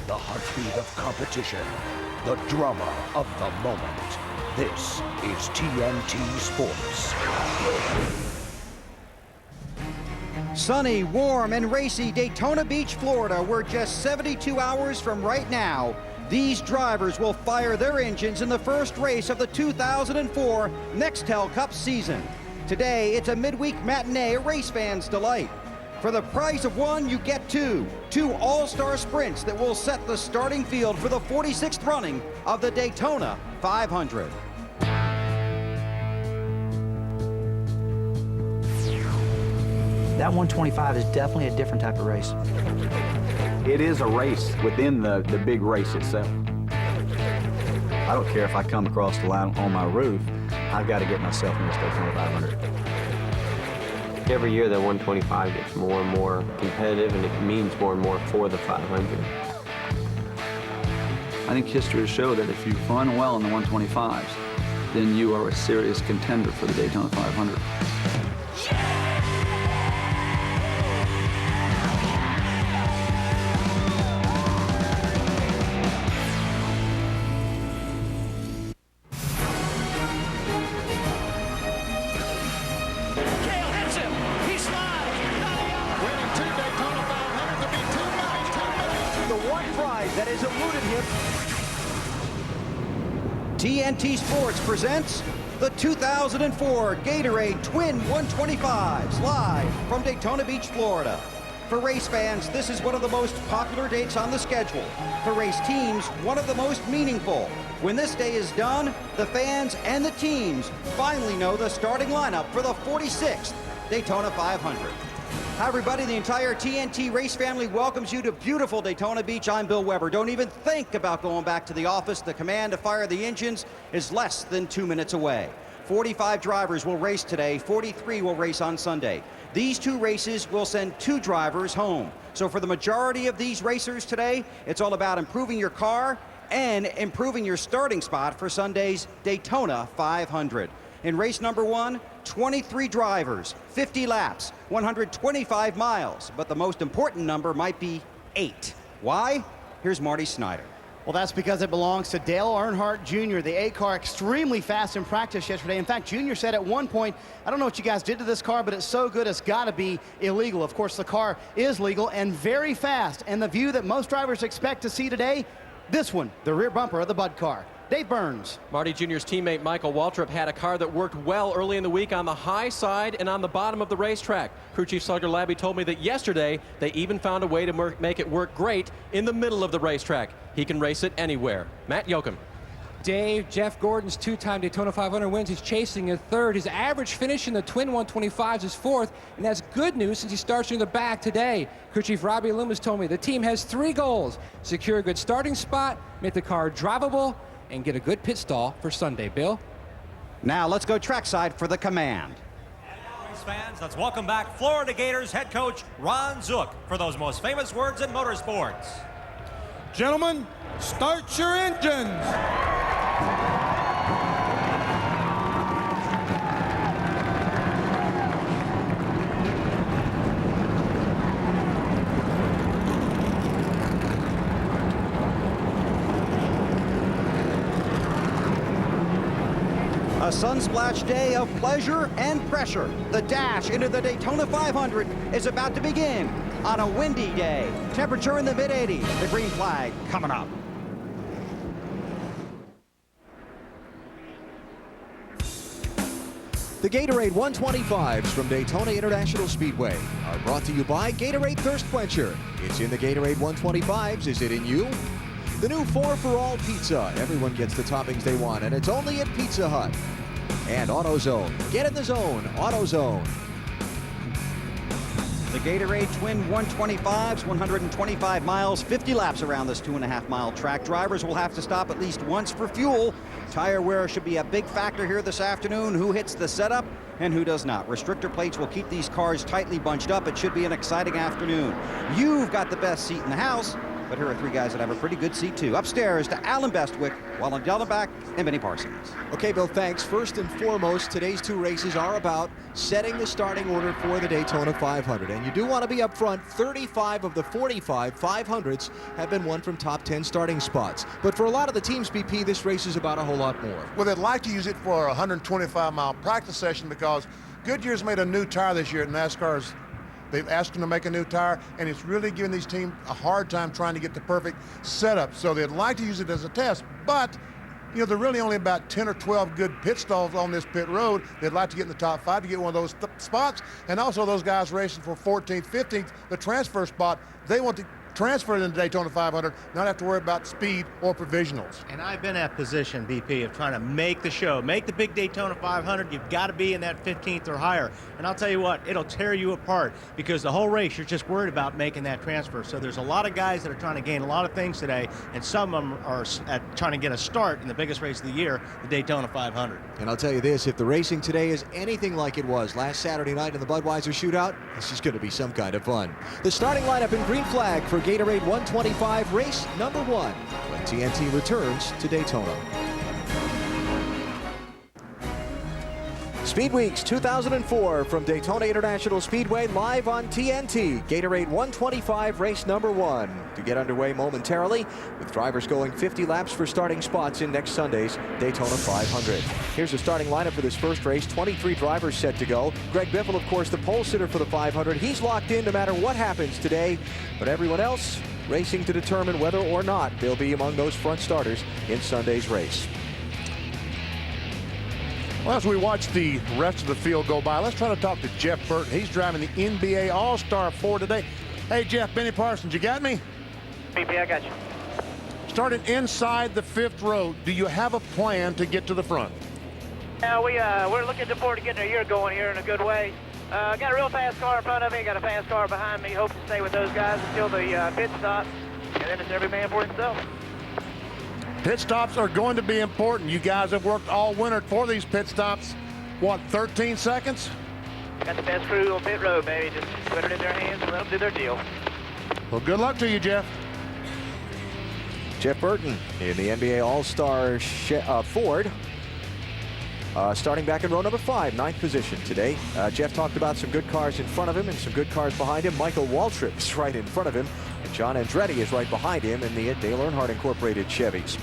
The heartbeat of competition, the drama of the moment. This is TNT Sports. Sunny, warm, and racy Daytona Beach, Florida. We're just 72 hours from right now. These drivers will fire their engines in the first race of the 2004 NEXTEL Cup season. Today, it's a midweek matinee, a race fan's delight. For the price of one, you get two all-star sprints that will set the starting field for the 46th running of the Daytona 500. That 125 is definitely a different type of race. It is a race within the big race itself. I don't care if I come across the line on my roof, I've got to get myself in this Daytona 500. Every year the 125 gets more and more competitive, and it means more and more for the 500. I think history has showed that if you run well in the 125s, then you are a serious contender for the Daytona 500. That has eluded him. TNT Sports presents the 2004 Gatorade Twin 125's live from Daytona Beach, Florida. For race fans, this is one of the most popular dates on the schedule. For race teams, one of the most meaningful. When this day is done, the fans and the teams finally know the starting lineup for the 46th Daytona 500. Hi, everybody. The entire TNT race family welcomes you to beautiful Daytona Beach. I'm Bill Weber. Don't even think about going back to the office. The command to fire the engines is less than 2 minutes away. 45 drivers will race today. 43 will race on Sunday. These two races will send 2 drivers home. So for the majority of these racers today, it's all about improving your car and improving your starting spot for Sunday's Daytona 500. In race number 1, 23 drivers, 50 laps, 125 miles. But the most important number might be 8. Why? Here's Marty Snyder. Well, that's because it belongs to Dale Earnhardt Jr., the A car, extremely fast in practice yesterday. In fact, Jr. said at one point, I don't know what you guys did to this car, but it's so good it's got to be illegal. Of course, the car is legal and very fast. And the view that most drivers expect to see today, this one, the rear bumper of the Bud car. Dave Burns. Marty Jr.'s teammate Michael Waltrip had a car that worked well early in the week on the high side and on the bottom of the racetrack. Crew Chief Slugger Labby told me that yesterday they even found a way to make it work great in the middle of the racetrack. He can race it anywhere. Matt Yoakum. Dave, Jeff Gordon's 2-time Daytona 500 wins. He's chasing a 3rd. His average finish in the Twin 125s is 4th, and that's good news since he starts near the back today. Crew Chief Robbie Loomis told me the team has 3 goals: secure a good starting spot, make the car drivable, and get a good pit stall for Sunday. Bill? Now let's go trackside for the command. And now, race fans, let's welcome back Florida Gators head coach Ron Zook for those most famous words in motorsports. Gentlemen, start your engines. A sun-splashed day of pleasure and pressure. The dash into the Daytona 500 is about to begin on a windy day. Temperature in the mid-80s. The green flag coming up. The Gatorade 125's from Daytona International Speedway are brought to you by Gatorade Thirst Quencher. It's in the Gatorade 125's. Is it in you? The new 4-for-all pizza. Everyone gets the toppings they want, and it's only at Pizza Hut. And AutoZone. Get in the zone. AutoZone. The Gatorade Twin 125's, 125 miles, 50 laps around this 2.5-mile track. Drivers will have to stop at least once for fuel. Tire wear should be a big factor here this afternoon. Who hits the setup and who does not. Restrictor plates will keep these cars tightly bunched up. It should be an exciting afternoon. You've got the best seat in the house. But here are three guys that have a pretty good seat, too. Upstairs to Alan Bestwick, Wallen Dellenbach, and Benny Parsons. Okay, Bill, thanks. First and foremost, today's two races are about setting the starting order for the Daytona 500. And you do want to be up front. 35 of the 45 500s have been won from top 10 starting spots. But for a lot of the teams, BP, this race is about a whole lot more. Well, they'd like to use it for a 125-mile practice session because Goodyear's made a new tire this year at NASCAR's. They've asked them to make a new tire, and it's really giving these teams a hard time trying to get the perfect setup. So they'd like to use it as a test, but you know, there are really only about 10 or 12 good pit stalls on this pit road. They'd like to get in the top 5 to get one of those spots, and also those guys racing for 14th, 15th, the transfer spot, they want to transfer into Daytona 500, not have to worry about speed or provisionals. And I've been at position, BP, of trying to make the show, make the big Daytona 500. You've got to be in that 15th or higher. And I'll tell you what, it'll tear you apart because the whole race, you're just worried about making that transfer. So there's a lot of guys that are trying to gain a lot of things today, and some of them are trying to get a start in the biggest race of the year, the Daytona 500. And I'll tell you this, if the racing today is anything like it was last Saturday night in the Budweiser shootout, this is going to be some kind of fun. The starting lineup in green flag for Gatorade 125 race number 1 when TNT returns to Daytona. Speed Weeks 2004 from Daytona International Speedway live on TNT. Gatorade 125 race number 1 to get underway momentarily with drivers going 50 laps for starting spots in next Sunday's Daytona 500. Here's the starting lineup for this first race. 23 drivers set to go. Greg Biffle, of course, the pole sitter for the 500. He's locked in no matter what happens today, but everyone else racing to determine whether or not they'll be among those front starters in Sunday's race. Well, as we watch the rest of the field go by, let's try to talk to Jeff Burton. He's driving the NBA All-Star 4 today. Hey, Jeff, Benny Parsons, you got me? BP, I got you. Starting inside the 5th row, do you have a plan to get to the front? Yeah, we're looking forward to getting our year going here in a good way. Got a real fast car in front of me, got a fast car behind me. Hope to stay with those guys until the pit stop, and then it's every man for himself. Pit stops are going to be important. You guys have worked all winter for these pit stops. What, 13 seconds? Got the best crew on pit road, baby. Just put it in their hands and let them do their deal. Well, good luck to you, Jeff. Jeff Burton in the NBA All-Star Ford. Starting back in row number 5, 9th position today. Jeff talked about some good cars in front of him and some good cars behind him. Michael Waltrip is right in front of him, and John Andretti is right behind him in the Dale Earnhardt Incorporated Chevys.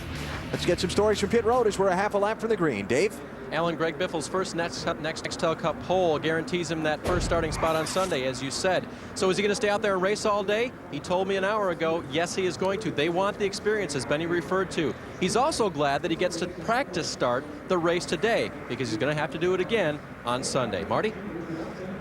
Let's get some stories from pit road as we're a half a lap from the green. Dave? Alan, Greg Biffle's first NEXTEL Cup pole guarantees him that first starting spot on Sunday, as you said. So is he going to stay out there and race all day? He told me an hour ago, yes, he is going to. They want the experience, as Benny referred to. He's also glad that he gets to practice start the race today, because he's going to have to do it again on Sunday. Marty?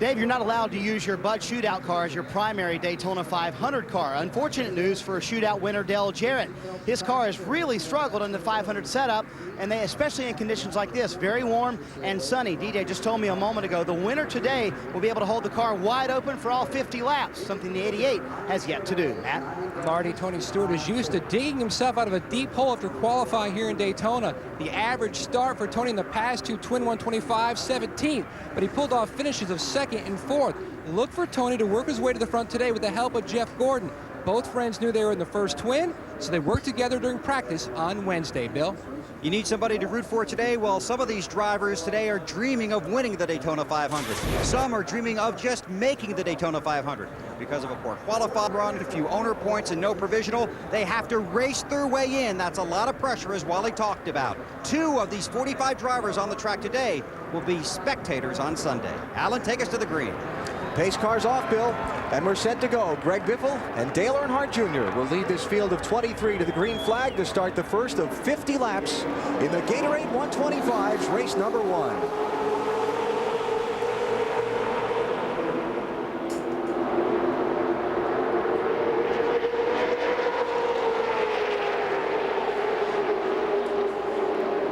Dave, you're not allowed to use your Bud Shootout car as your primary Daytona 500 car. Unfortunate news for shootout winner Dale Jarrett. His car has really struggled in the 500 setup, and they, especially in conditions like this, very warm and sunny. DJ just told me a moment ago, the winner today will be able to hold the car wide open for all 50 laps, something the 88 has yet to do. Matt? Marty, Tony Stewart is used to digging himself out of a deep hole after qualifying here in Daytona. The average start for Tony in the past two Twin 125s, 17th, but he pulled off finishes of 2nd and 4th. Look for Tony to work his way to the front today with the help of Jeff Gordon. Both friends knew they were in the first Twin, so they worked together during practice on Wednesday. Bill? You need somebody to root for today? Well, some of these drivers today are dreaming of winning the Daytona 500. Some are dreaming of just making the Daytona 500. Because of a poor qualifying run, a few owner points, and no provisional, they have to race their way in. That's a lot of pressure, as Wally talked about. 2 of these 45 drivers on the track today will be spectators on Sunday. Alan, take us to the green. Pace cars off, Bill, and we're set to go. Greg Biffle and Dale Earnhardt Jr. will lead this field of 23 to the green flag to start the first of 50 laps in the Gatorade 125's race number 1.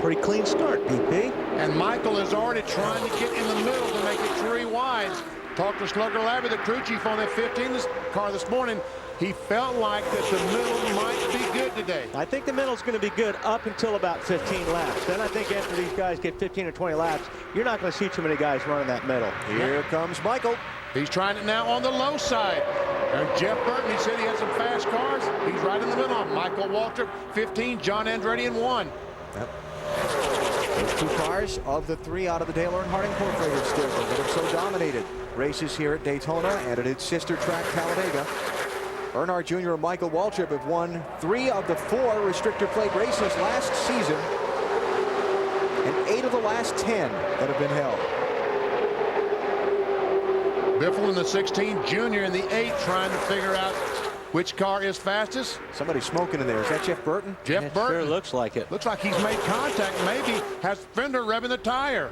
Pretty clean start, BP. And Michael is already trying to get in the middle to make it 3 wides. Talked to Slugger Labby, the crew chief, on that 15 car this morning. He felt like that the middle might be good today. I think the middle's going to be good up until about 15 laps. Then I think after these guys get 15 or 20 laps, you're not going to see too many guys running that middle. Here comes Michael. He's trying it now on the low side. And Jeff Burton, he said he had some fast cars. He's right in the middle on Michael Waltrip, 15, John Andretti in 1. Yep. Those 2 cars of the 3 out of the Dale Earnhardt Incorporated stable that have so dominated races here at Daytona and at its sister track, Talladega. Earnhardt Jr. and Michael Waltrip have won 3 of the 4 restrictor plate races last season and 8 of the last 10 that have been held. Biffle in the 16, Junior in the 8, trying to figure out which car is fastest. Somebody smoking in there. Is that Jeff Burton? Jeff Burton. Sure looks like it. Looks like he's made contact. Maybe has fender revving the tire.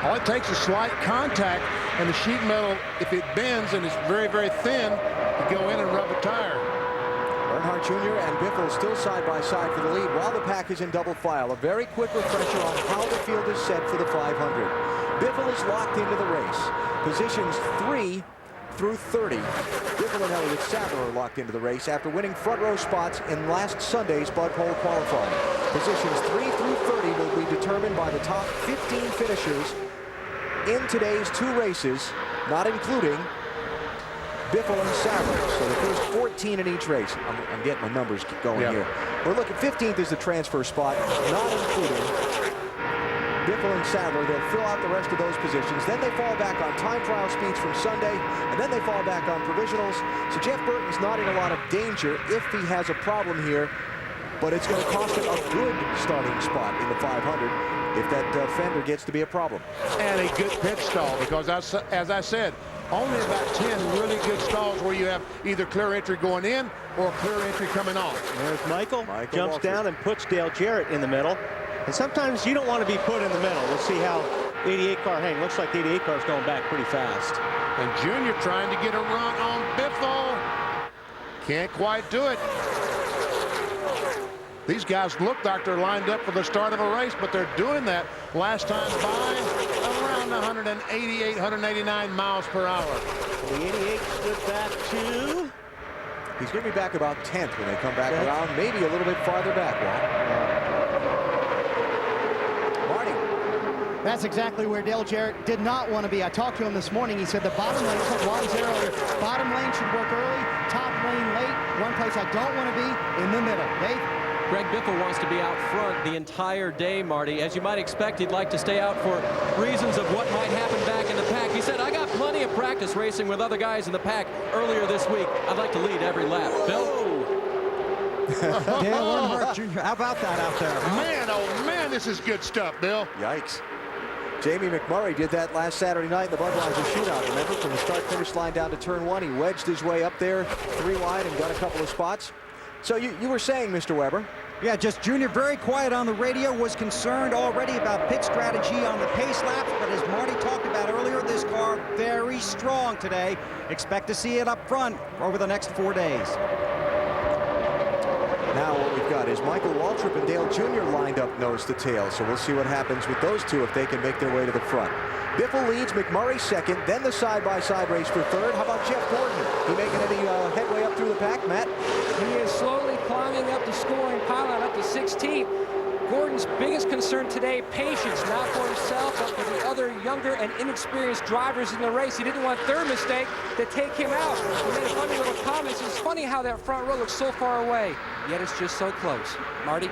All it takes is slight contact, and the sheet metal, if it bends and it's very, very thin, you go in and rub a tire. Earnhardt Jr. and Biffle still side by side for the lead while the pack is in double file. A very quick refresher on how the field is set for the 500. Biffle is locked into the race. Positions 3 through 30. Biffle and Elliott Sadler are locked into the race after winning front row spots in last Sunday's Bud Pole qualifying. Positions 3 through 30 will be determined by the top 15 finishers in today's 2 races, not including Biffle and Sadler. So the first 14 in each race. I'm getting my numbers going here. We're looking 15th is the transfer spot, not including Biffle and Sadler. They'll fill out the rest of those positions. Then they fall back on time trial speeds from Sunday, and then they fall back on provisionals. So Jeff Burton's not in a lot of danger if he has a problem here, but it's going to cost him a good starting spot in the 500 if that fender gets to be a problem. And a good pit stall, because as I said, only about 10 really good stalls where you have either clear entry going in or clear entry coming off. There's Michael jumps down and puts Dale Jarrett in the middle. And sometimes you don't want to be put in the middle. We'll see how the 88 car hangs. Looks like the 88 car is going back pretty fast. And Junior trying to get a run on Biffle. Can't quite do it. These guys look like they're lined up for the start of a race, but they're doing that last time by around 188, 189 miles per hour. The 88 stood back to... He's going to be back about 10th when they come back around, maybe a little bit farther back, Marty. That's exactly where Dale Jarrett did not want to be. I talked to him this morning. He said the bottom lane, bottom lane should work early, top lane late. One place I don't want to be, in the middle. Dave? Greg Biffle wants to be out front the entire day, Marty. As you might expect, he'd like to stay out for reasons of what might happen back in the pack. He said, I got plenty of practice racing with other guys in the pack earlier this week. I'd like to lead every lap. Bill? Dale Earnhardt Jr., how about that out there? Man, oh man, this is good stuff, Bill. Yikes. Jamie McMurray did that last Saturday night in the Budweiser shootout. Remember, from the start-finish line down to turn 1, he wedged his way up there 3 wide and got a couple of spots. So you were saying, Mr. Weber? Yeah, just Junior very quiet on the radio, was concerned already about pit strategy on the pace laps, but as Marty talked about earlier, this car very strong today. Expect to see it up front over the next 4 days. Now what we've got is Michael Waltrip and Dale Jr. lined up nose to tail, so we'll see what happens with those two if they can make their way to the front. Biffle leads, McMurray second, then the side-by-side race for third. How about Jeff Gordon? He making any headway up through the pack, Matt? He is slowly climbing up the scoring pylon up to 16th. Gordon's biggest concern today, patience, not for himself, but for the other younger and inexperienced drivers in the race. He didn't want their mistake to take him out. He made a funny little comment. It's funny how that front row looks so far away, yet it's just so close. Marty?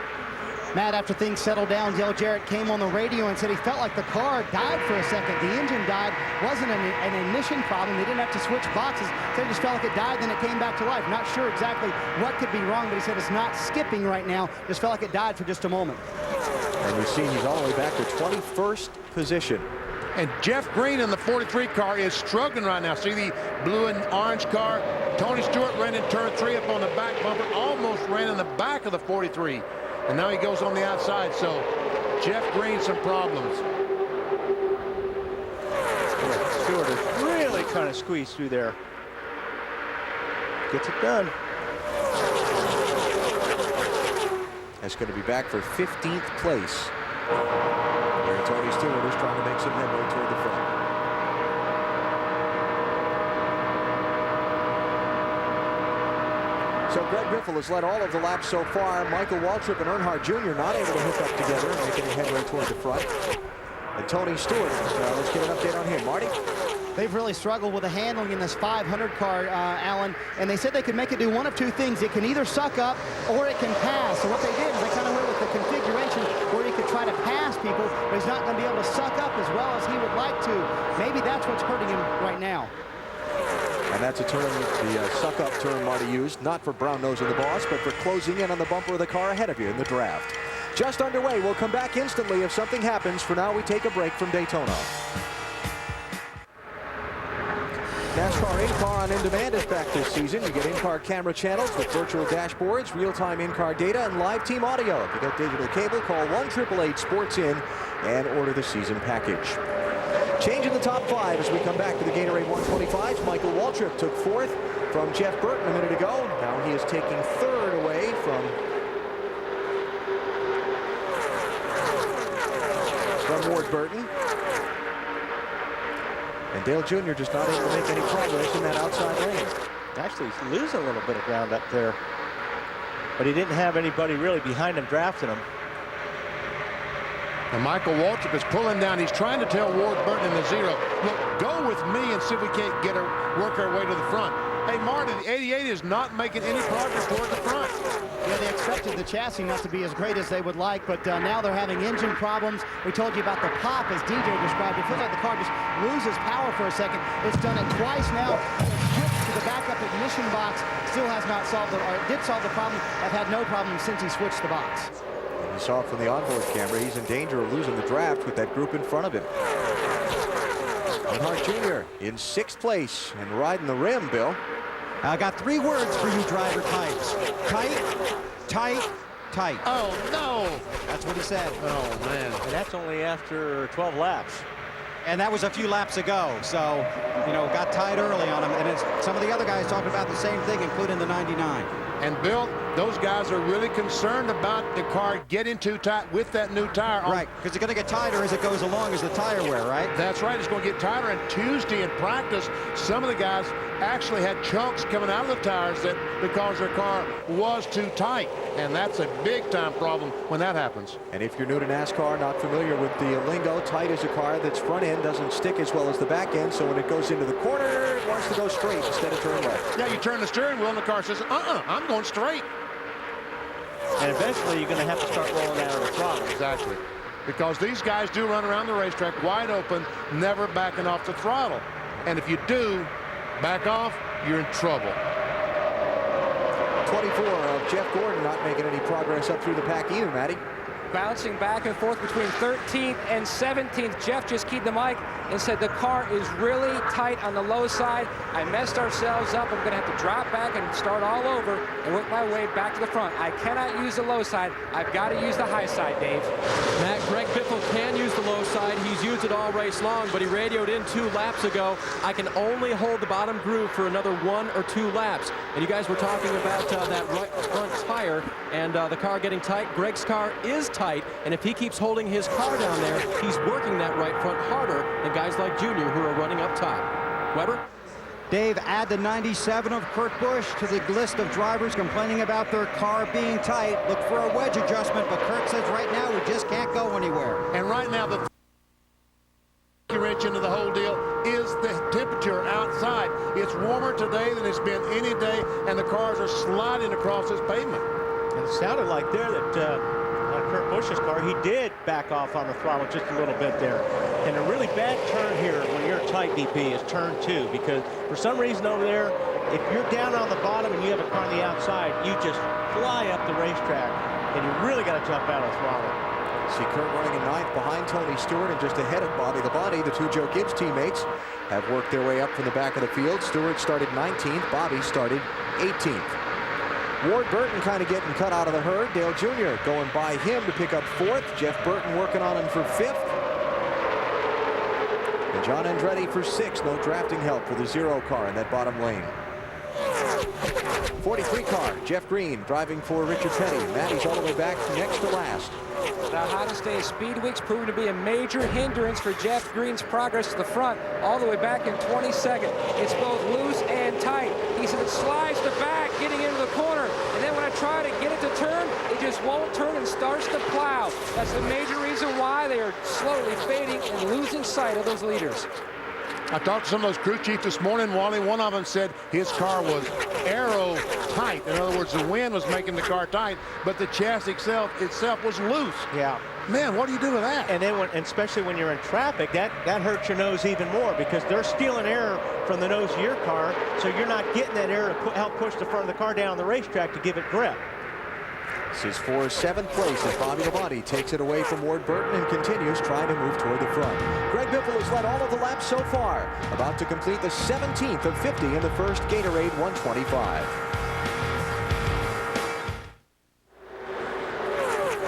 Matt, after things settled down, Dale Jarrett came on the radio and said he felt like the car died for a second. The engine died. Wasn't an ignition problem. They didn't have to switch boxes. They just felt like it died, then it came back to life. Not sure exactly what could be wrong, but he said it's not skipping right now. Just felt like it died for just a moment. And we see he's all the way back to 21st position. And Jeff Green in the 43 car is struggling right now. See the blue and orange car? Tony Stewart ran in turn 3 up on the back bumper, almost ran in the back of the 43. And now he goes on the outside, so Jeff Green some problems. Stewart is really trying to squeeze through there. Gets it done. That's going to be back for 15th place. Where Tony Stewart is trying to make some headway toward the front. So Greg Biffle has led all of the laps so far. Michael Waltrip and Earnhardt Jr. not able to hook up together and make any headway toward the front. And Tony Stewart, let's get an update on him. Marty? they've really struggled with the handling in this 500 car, Alan, and they said they could make it do one of two things. It can either suck up or it can pass. So what they did is they kind of went with the configuration where he could try to pass people, but he's not going to be able to suck up as well as he would like to. Maybe that's what's hurting him right now. And that's a term, the suck-up term Marty used, not for brown-nosing the boss, but for closing in on the bumper of the car ahead of you in the draft. Just underway. We'll come back instantly if something happens. For now, we take a break from Daytona. NASCAR in-car on in-demand is back this season. You get in-car camera channels with virtual dashboards, real-time in-car data, and live team audio. If you got digital cable, call 1-888-SPORTS-IN and order the season package. Changing the top 5 as we come back to the Gatorade 125's. Michael Waltrip took 4th from Jeff Burton a minute ago. Now he is taking 3rd away from Ward Burton. And Dale Jr. just not able to make any progress in that outside lane. Actually, he's losing a little bit of ground up there. But he didn't have anybody really behind him drafting him. And Michael Waltrip is pulling down. He's trying to tell Ward Burton in the 0, look, go with me and see if we can't work our way to the front. Hey, Marty, the 88 is not making any progress toward the front. Yeah, they expected the chassis not to be as great as they would like, but now they're having engine problems. We told you about the pop, as DJ described. It feels like the car just loses power for a second. It's done it twice now. To the backup ignition box, still has not solved it, or it did solve the problem. Have had no problem since he switched the box. You saw it from the onboard camera. He's in danger of losing the draft with that group in front of him. Earnhardt Jr. in 6th place and riding the rim, Bill. I got 3 words for you driver types. Tight, tight, tight. Oh, no. That's what he said. Oh, man. And that's only after 12 laps. And that was a few laps ago. So, you know, got tight early on him. And some of the other guys talking about the same thing, including the 99. And Bill, those guys are really concerned about the car getting too tight with that new tire. Right, because it's going to get tighter as it goes along as the tire wear, right? That's right. It's going to get tighter. And Tuesday in practice, some of the guys actually had chunks coming out of the tires because their car was too tight. And that's a big-time problem when that happens. And if you're new to NASCAR, not familiar with the lingo, tight is a car that's front end doesn't stick as well as the back end. So when it goes into the corner, it wants to go straight instead of turn left. Yeah, you turn the steering wheel and the car says, I'm going straight. And eventually you're going to have to start rolling out of the throttle. Exactly. Because these guys do run around the racetrack wide open, never backing off the throttle. And if you do back off, you're in trouble. 24 of Jeff Gordon not making any progress up through the pack either, Matty. Bouncing back and forth between 13th and 17th. Jeff just keyed the mic and said the car is really tight on the low side. I messed ourselves up. I'm going to have to drop back and start all over and work my way back to the front. I cannot use the low side. I've got to use the high side, Dave. Matt, Greg Biffle can use the low side. He's used it all race long, but he radioed in 2 laps ago. I can only hold the bottom groove for another 1 or 2 laps. And you guys were talking about that right front tire and the car getting tight. Greg's car is tight, and if he keeps holding his car down there, he's working that right front harder than guys like Junior who are running up top. Weber? Dave, add the 97 of Kurt Busch to the list of drivers complaining about their car being tight. Look for a wedge adjustment, but Kurt says right now we just can't go anywhere. And right now the wrench into the whole deal is the temperature outside. It's warmer today than it's been any day, and the cars are sliding across this pavement. And it sounded like there that Kurt Busch's car, he did back off on the throttle just a little bit there. And a really bad turn here when you're tight, BP, is turn 2, because for some reason over there, if you're down on the bottom and you have a car on the outside, you just fly up the racetrack, and you really got to jump out of the throttle. See Kurt running in 9th behind Tony Stewart and just ahead of Bobby the Body. The 2 Joe Gibbs teammates have worked their way up from the back of the field. Stewart started 19th. Bobby started 18th. Ward Burton kind of getting cut out of the herd. Dale Jr. going by him to pick up 4th. Jeff Burton working on him for 5th. And John Andretti for 6th. No drafting help for the 0 car in that bottom lane. 43 car, Jeff Green driving for Richard Petty. Matty's all the way back next to last. The hottest day of Speedweek's proven to be a major hindrance for Jeff Green's progress to the front, all the way back in 22nd. It's both loose and tight. He said it slides to back, getting into the corner, and then when I try to get it to turn, it just won't turn and starts to plow. That's the major reason why they are slowly fading and losing sight of those leaders. I talked to some of those crew chiefs this morning, Wally. One of them said his car was aero tight. In other words, the wind was making the car tight, but the chassis itself was loose. Yeah. Man, what do you do with that? And then, especially when you're in traffic, that hurts your nose even more because they're stealing air from the nose of your car, so you're not getting that air to help push the front of the car down the racetrack to give it grip. This is for 7th place as Bobby Labonte takes it away from Ward Burton and continues trying to move toward the front. Greg Biffle has led all of the laps so far, about to complete the 17th of 50 in the first Gatorade 125.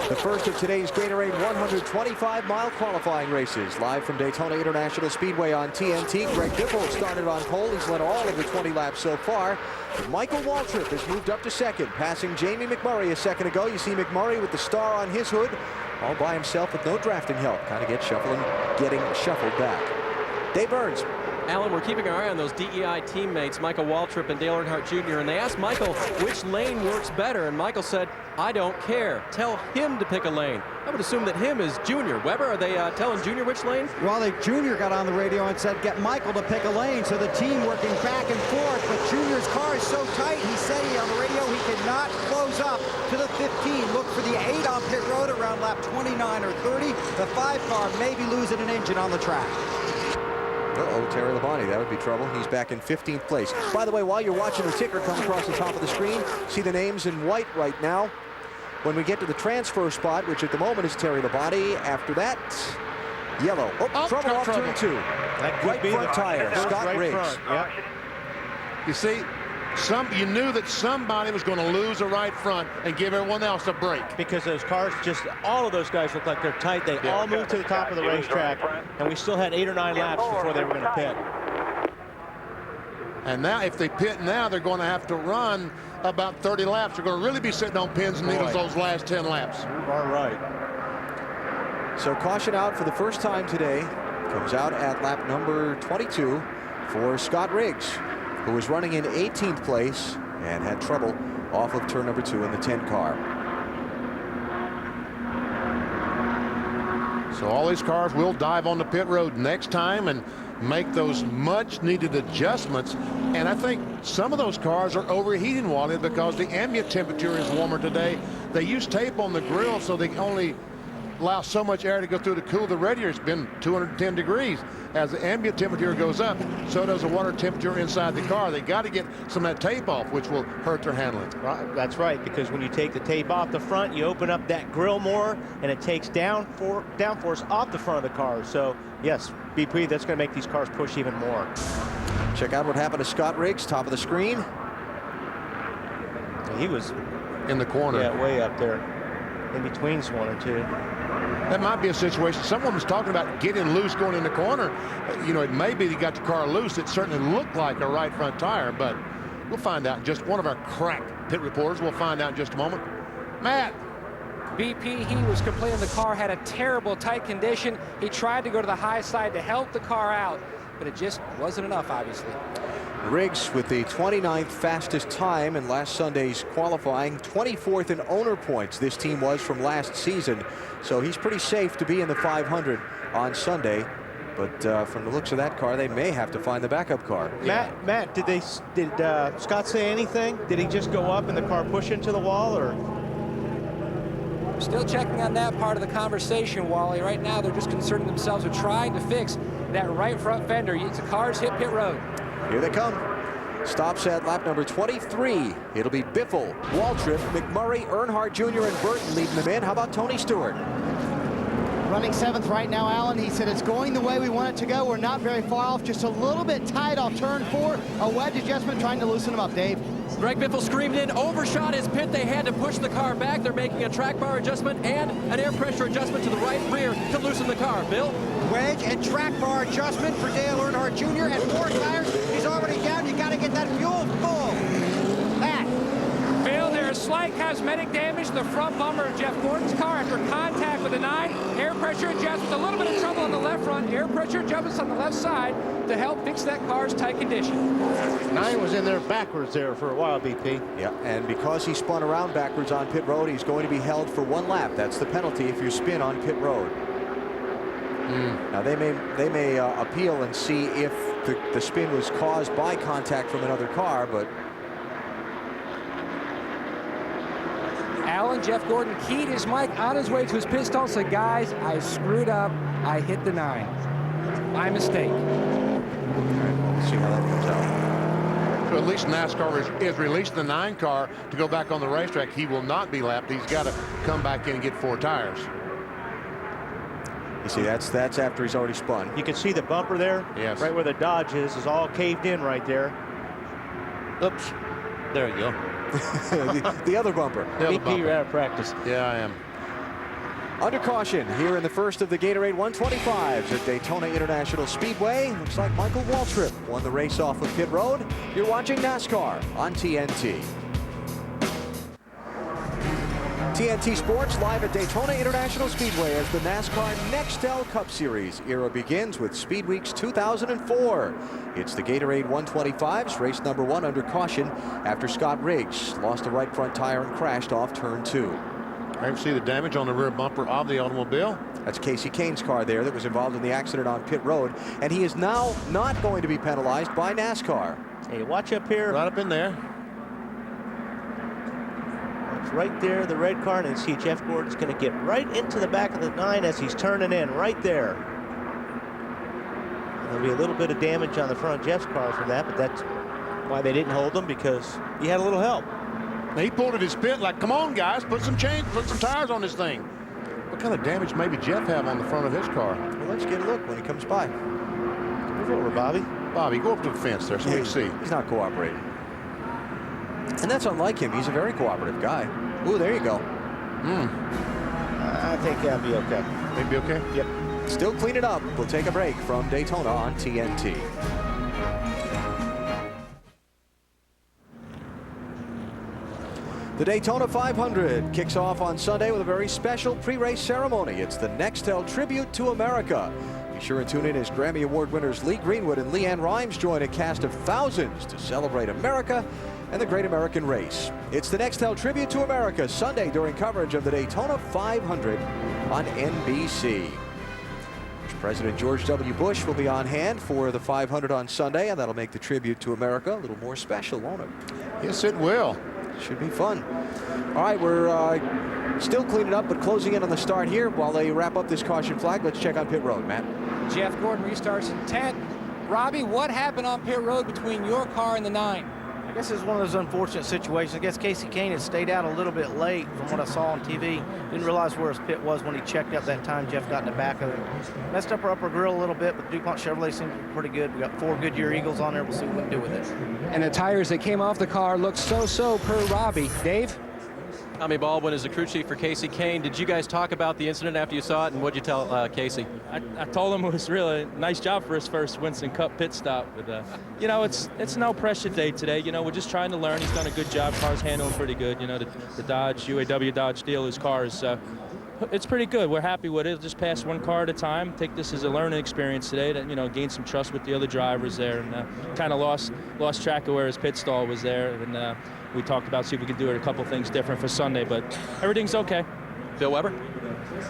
The first of today's Gatorade 125-mile qualifying races. Live from Daytona International Speedway on TNT. Greg Biffle started on pole. He's led all of the 20 laps so far. But Michael Waltrip has moved up to second, passing Jamie McMurray a second ago. You see McMurray with the star on his hood, all by himself with no drafting help. Kind of getting shuffled back. Dave Burns. Alan, we're keeping our eye on those DEI teammates, Michael Waltrip and Dale Earnhardt Jr., and they asked Michael which lane works better, and Michael said, I don't care. Tell him to pick a lane. I would assume that him is Junior. Weber, are they telling Junior which lane? Well, Junior got on the radio and said, get Michael to pick a lane, so the team working back and forth, but Junior's car is so tight, he said on the radio he cannot close up to the 15. Look for the 8 on pit road around lap 29 or 30. The 5 car may be losing an engine on the track. Uh-oh, Terry Labonte, that would be trouble. He's back in 15th place. By the way, while you're watching the ticker come across the top of the screen, see the names in white right now. When we get to the transfer spot, which at the moment is Terry Labonte, after that, yellow. Oh, trouble off turn 2. That could right be front the tire, Scott right Riggs. Front. Yep. You see, you knew that somebody was going to lose a right front and give everyone else a break. Because those cars, all of those guys look like they're tight. They all moved to the top of the racetrack, and we still had 8 or 9 laps before they were going to pit. And now, if they pit now, they're going to have to run about 30 laps. They're going to really be sitting on pins and needles those last 10 laps. All right. So caution out for the first time today. Comes out at lap number 22 for Scott Riggs, who was running in 18th place and had trouble off of turn number 2 in the 10 car. So all these cars will dive on the pit road next time and make those much needed adjustments. And I think some of those cars are overheating, Wally, because the ambient temperature is warmer today. They use tape on the grill so they only allow so much air to go through to cool the radiator. It's been 210 degrees. As the ambient temperature goes up, so does the water temperature inside the car. They got to get some of that tape off, which will hurt their handling. Right, that's right, because when you take the tape off the front, you open up that grill more, and it takes downforce off the front of the car. So, yes, BP, that's going to make these cars push even more. Check out what happened to Scott Riggs, top of the screen. He was in the corner. Yeah, way up there, in between one or two. That might be a situation. Someone was talking about getting loose going in the corner. You know, it may be they got the car loose. It certainly looked like a right front tire, but we'll find out. Just one of our crack pit reporters. We'll find out in just a moment. Matt. BP, he was complaining the car had a terrible tight condition. He tried to go to the high side to help the car out, but it just wasn't enough, obviously. Riggs with the 29th fastest time in last Sunday's qualifying, 24th in owner points this team was from last season, so he's pretty safe to be in the 500 on Sunday. But from the looks of that car, they may have to find the backup car. Matt, did Scott say anything? Did he just go up and the car push into the wall, or? Still checking on that part of the conversation, Wally. Right now, they're just concerning themselves with trying to fix that right front fender. The cars hit pit road. Here they come. Stops at lap number 23. It'll be Biffle, Waltrip, McMurray, Earnhardt Jr., and Burton leading them in. How about Tony Stewart? Running 7th right now, Alan. He said it's going the way we want it to go. We're not very far off, just a little bit tight off turn 4. A wedge adjustment trying to loosen him up, Dave. Greg Biffle screamed in, overshot his pit. They had to push the car back. They're making a track bar adjustment and an air pressure adjustment to the right rear to loosen the car. Bill? Wedge and track bar adjustment for Dale Earnhardt Jr. and 4 tires. He's already down. You got to get that fuel full. Matt. Bill, there's slight cosmetic damage to the front bumper of Jeff Gordon's car after contact with the 9. Air pressure adjustments, a little bit of trouble on the left front. Air pressure adjustments on the left side to help fix that car's tight condition. 9 was in there backwards there for a while, BP. Yeah, and because he spun around backwards on pit road, he's going to be held for 1 lap. That's the penalty if you spin on pit road. Now they may appeal and see if the spin was caused by contact from another car, but Alan, Jeff Gordon keyed his mic on his way to his pit stall and said, guys, I screwed up. I hit the 9. My mistake. all right, well, we'll see how that comes out. So at least NASCAR is releasing the 9 car to go back on the racetrack. He will not be lapped. He's got to come back in and get 4 tires. You see, that's after he's already spun. You can see the bumper there. Yes. Right where the Dodge is all caved in right there. Oops. There you go. the other bumper. BP, you're out of practice. Yeah, I am. Under caution here in the first of the Gatorade 125's at Daytona International Speedway. Looks like Michael Waltrip won the race off of pit road. You're watching NASCAR on TNT. TNT Sports live at Daytona International Speedway as the NASCAR NEXTEL Cup Series era begins with Speed Weeks 2004. It's the Gatorade 125's race number 1 under caution after Scott Riggs lost the right front tire and crashed off turn 2. I can see the damage on the rear bumper of the automobile. That's Casey Kane's car there that was involved in the accident on pit road, and he is now not going to be penalized by NASCAR. Hey, watch up here. Right up in there. It's right there, the red car, and see Jeff Gordon's going to get right into the back of the 9 as he's turning in, right there. And there'll be a little bit of damage on the front of Jeff's car from that, but that's why they didn't hold him, because he had a little help. He pulled at his pit like, come on, guys, put some tires on this thing. What kind of damage maybe Jeff have on the front of his car? Well, let's get a look when he comes by. Move over, Bobby. Bobby, go up to the fence there so we can see. He's not cooperating. And that's unlike him. He's a very cooperative guy. Ooh, there you go. I think that'll be okay. Maybe okay? Yep. Still clean it up. We'll take a break from Daytona on TNT. The Daytona 500 kicks off on Sunday with a very special pre-race ceremony. It's the NEXTEL Tribute to America. Be sure and tune in as Grammy Award winners Lee Greenwood and Leanne Rimes join a cast of thousands to celebrate America and the Great American Race. It's the NEXTEL Tribute to America Sunday during coverage of the Daytona 500 on NBC. President George W. Bush will be on hand for the 500 on Sunday, and that'll make the tribute to America a little more special, won't it? Yes, it will. Should be fun. All right, we're still cleaning up, but closing in on the start here. While they wrap up this caution flag, let's check on pit road, Matt. Jeff Gordon restarts in 10th. Robbie, what happened on pit road between your car and the 9? I guess it's one of those unfortunate situations. I guess Casey Kane had stayed out a little bit late from what I saw on TV. Didn't realize where his pit was when he checked up that time. Jeff got in the back of it. Messed up our upper grill a little bit, but DuPont Chevrolet seems pretty good. We got 4 Goodyear Eagles on there. We'll see what we can do with it. And the tires that came off the car looked so per Robbie. Dave? Tommy Baldwin is the crew chief for Casey Kane. Did you guys talk about the incident after you saw it, and what'd you tell Casey? I told him it was really a nice job for his first Winston Cup pit stop. But, you know, it's no pressure day today. You know, we're just trying to learn. He's done a good job. Car's handling pretty good. You know, the Dodge, UAW Dodge dealer's car is it's pretty good. We're happy with it. Just pass one car at a time. Take this as a learning experience today to, you know, gain some trust with the other drivers there, and kind of lost track of where his pit stall was there. And we talked about see if we could do it a couple things different for Sunday, but everything's okay. Bill Weber?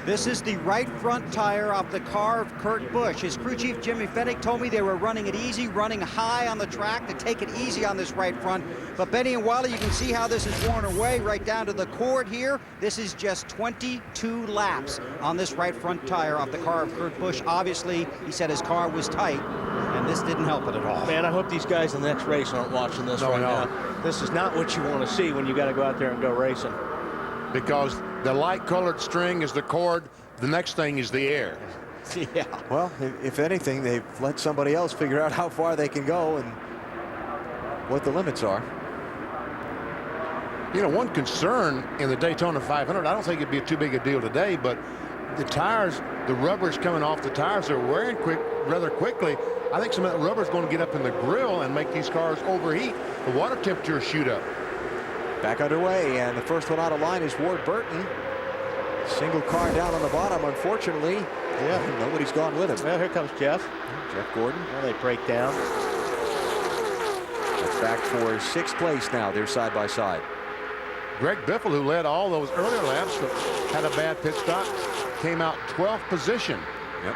This is the right front tire off the car of Kurt Busch. His crew chief, Jimmy Fennick, told me they were running it easy, running high on the track to take it easy on this right front. But Benny and Wiley, you can see how this is worn away right down to the cord here. This is just 22 laps on this right front tire off the car of Kurt Busch. Obviously, he said his car was tight, and this didn't help it at all. Man, I hope these guys in the next race aren't watching this right now. This is not what you want to see when you got to go out there and go racing. Because the light-colored string is the cord. The next thing is the air. Yeah. Well, if anything, they've let somebody else figure out how far they can go and what the limits are. You know, one concern in the Daytona 500, I don't think it'd be too big a deal today, but the tires, the rubber's coming off the tires, they're wearing rather quickly. I think some of that rubber's going to get up in the grill and make these cars overheat. The water temperatures shoot up. Back underway, and the first one out of line is Ward Burton. Single car down on the bottom, unfortunately. Yeah, nobody's gone with him. Well, here comes Jeff. Jeff Gordon. Well, they break down. That's back for 6th place now. They're side by side. Greg Biffle, who led all those earlier laps, had a bad pit stop, came out 12th position. Yep.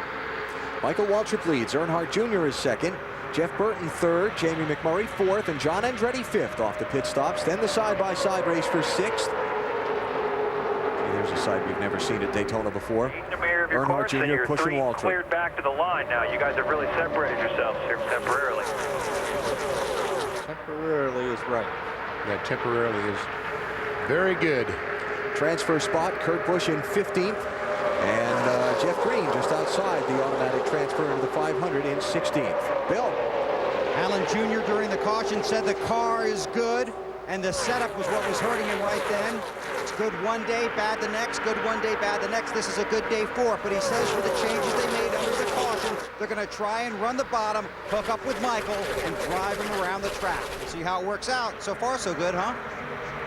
Michael Waltrip leads. Earnhardt Jr. is second. Jeff Burton third. Jamie McMurray fourth. And John Andretti fifth off the pit stops. Then the side-by-side race for sixth. There's a sight we've never seen at Daytona before. Earnhardt Jr. pushing Waltrip. Cleared back to the line now. You guys have really separated yourselves here temporarily. Temporarily is right. Yeah, temporarily is very good. Transfer spot, Kurt Busch in 15th. And Jeff Green just outside the automatic transfer into the 500 in 16th. Bill. Allen Jr. during the caution said the car is good, and the setup was what was hurting him right then. It's good one day, bad the next, good one day, bad the next. This is a good day for it, but he says for the changes they made under the caution, they're going to try and run the bottom, hook up with Michael, and drive him around the track. See how it works out. So far, so good, huh?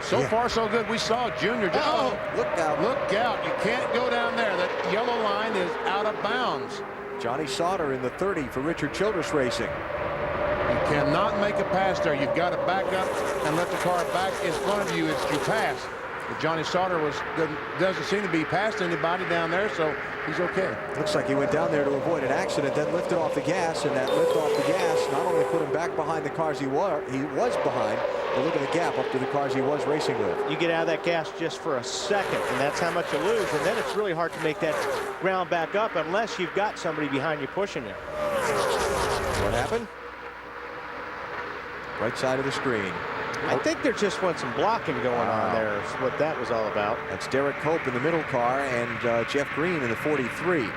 So far, so good. We saw Junior. Oh, look out. Look out. You can't go down there. That yellow line is out of bounds. Johnny Sauter in the 30 for Richard Childress Racing. You cannot make a pass there. You've got to back up and let the car back in front of you as you pass. But Johnny Sauter doesn't seem to be past anybody down there, so he's okay. Looks like he went down there to avoid an accident, then lifted off the gas, and that lift off the gas not only put him back behind the cars he was behind, but look at the gap up to the cars he was racing with. You get out of that gas just for a second, and that's how much you lose, and then it's really hard to make that ground back up unless you've got somebody behind you pushing you. What happened? Right side of the screen. I think there just went some blocking going on there is what that was all about. That's Derek Cope in the middle car and Jeff Green in the 43.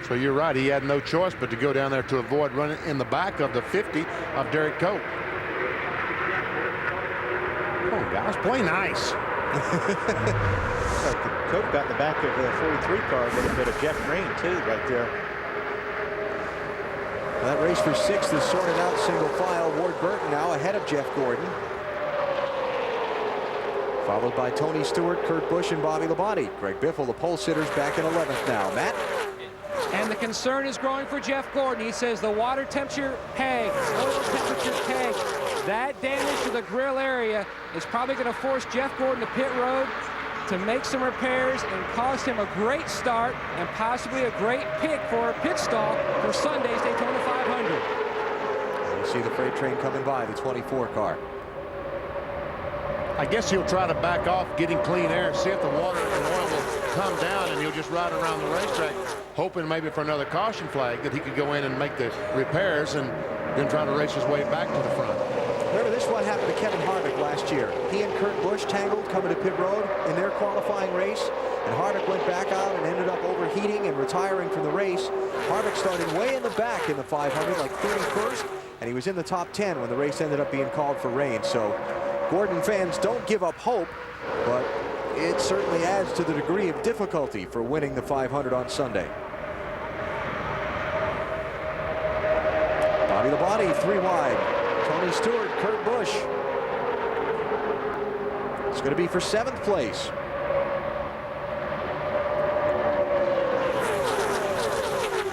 So you're right. He had no choice but to go down there to avoid running in the back of the 50 of Derek Cope. Oh, guys, play nice. Cope got in the back of the 43 car, a little bit of Jeff Green, too, right there. That race for sixth is sorted out single file. Ward Burton now ahead of Jeff Gordon. Followed by Tony Stewart, Kurt Busch, and Bobby Labonte. Greg Biffle, the pole sitters, back in 11th now. Matt? And the concern is growing for Jeff Gordon. He says the water temperature peg, oil temperature peg, that damage to the grill area is probably going to force Jeff Gordon to pit road to make some repairs and cost him a great start and possibly a great pick for a pit stall for Sunday's Daytona 500. And you see the freight train coming by, the 24 car. I guess he'll try to back off, getting clean air, see if the water and oil will come down, and he'll just ride around the racetrack, hoping maybe for another caution flag that he could go in and make the repairs and then try to race his way back to the front. Remember, this is what happened to Kevin Harvick last year. He and Kurt Busch tangled coming to pit road in their qualifying race, and Harvick went back out and ended up overheating and retiring from the race. Harvick started way in the back in the 500, like 31st, and he was in the top 10 when the race ended up being called for rain. So Gordon fans, don't give up hope, but it certainly adds to the degree of difficulty for winning the 500 on Sunday. Bobby Labonte, 3 wide. Tony Stewart, Kurt Busch. It's going to be for 7th place.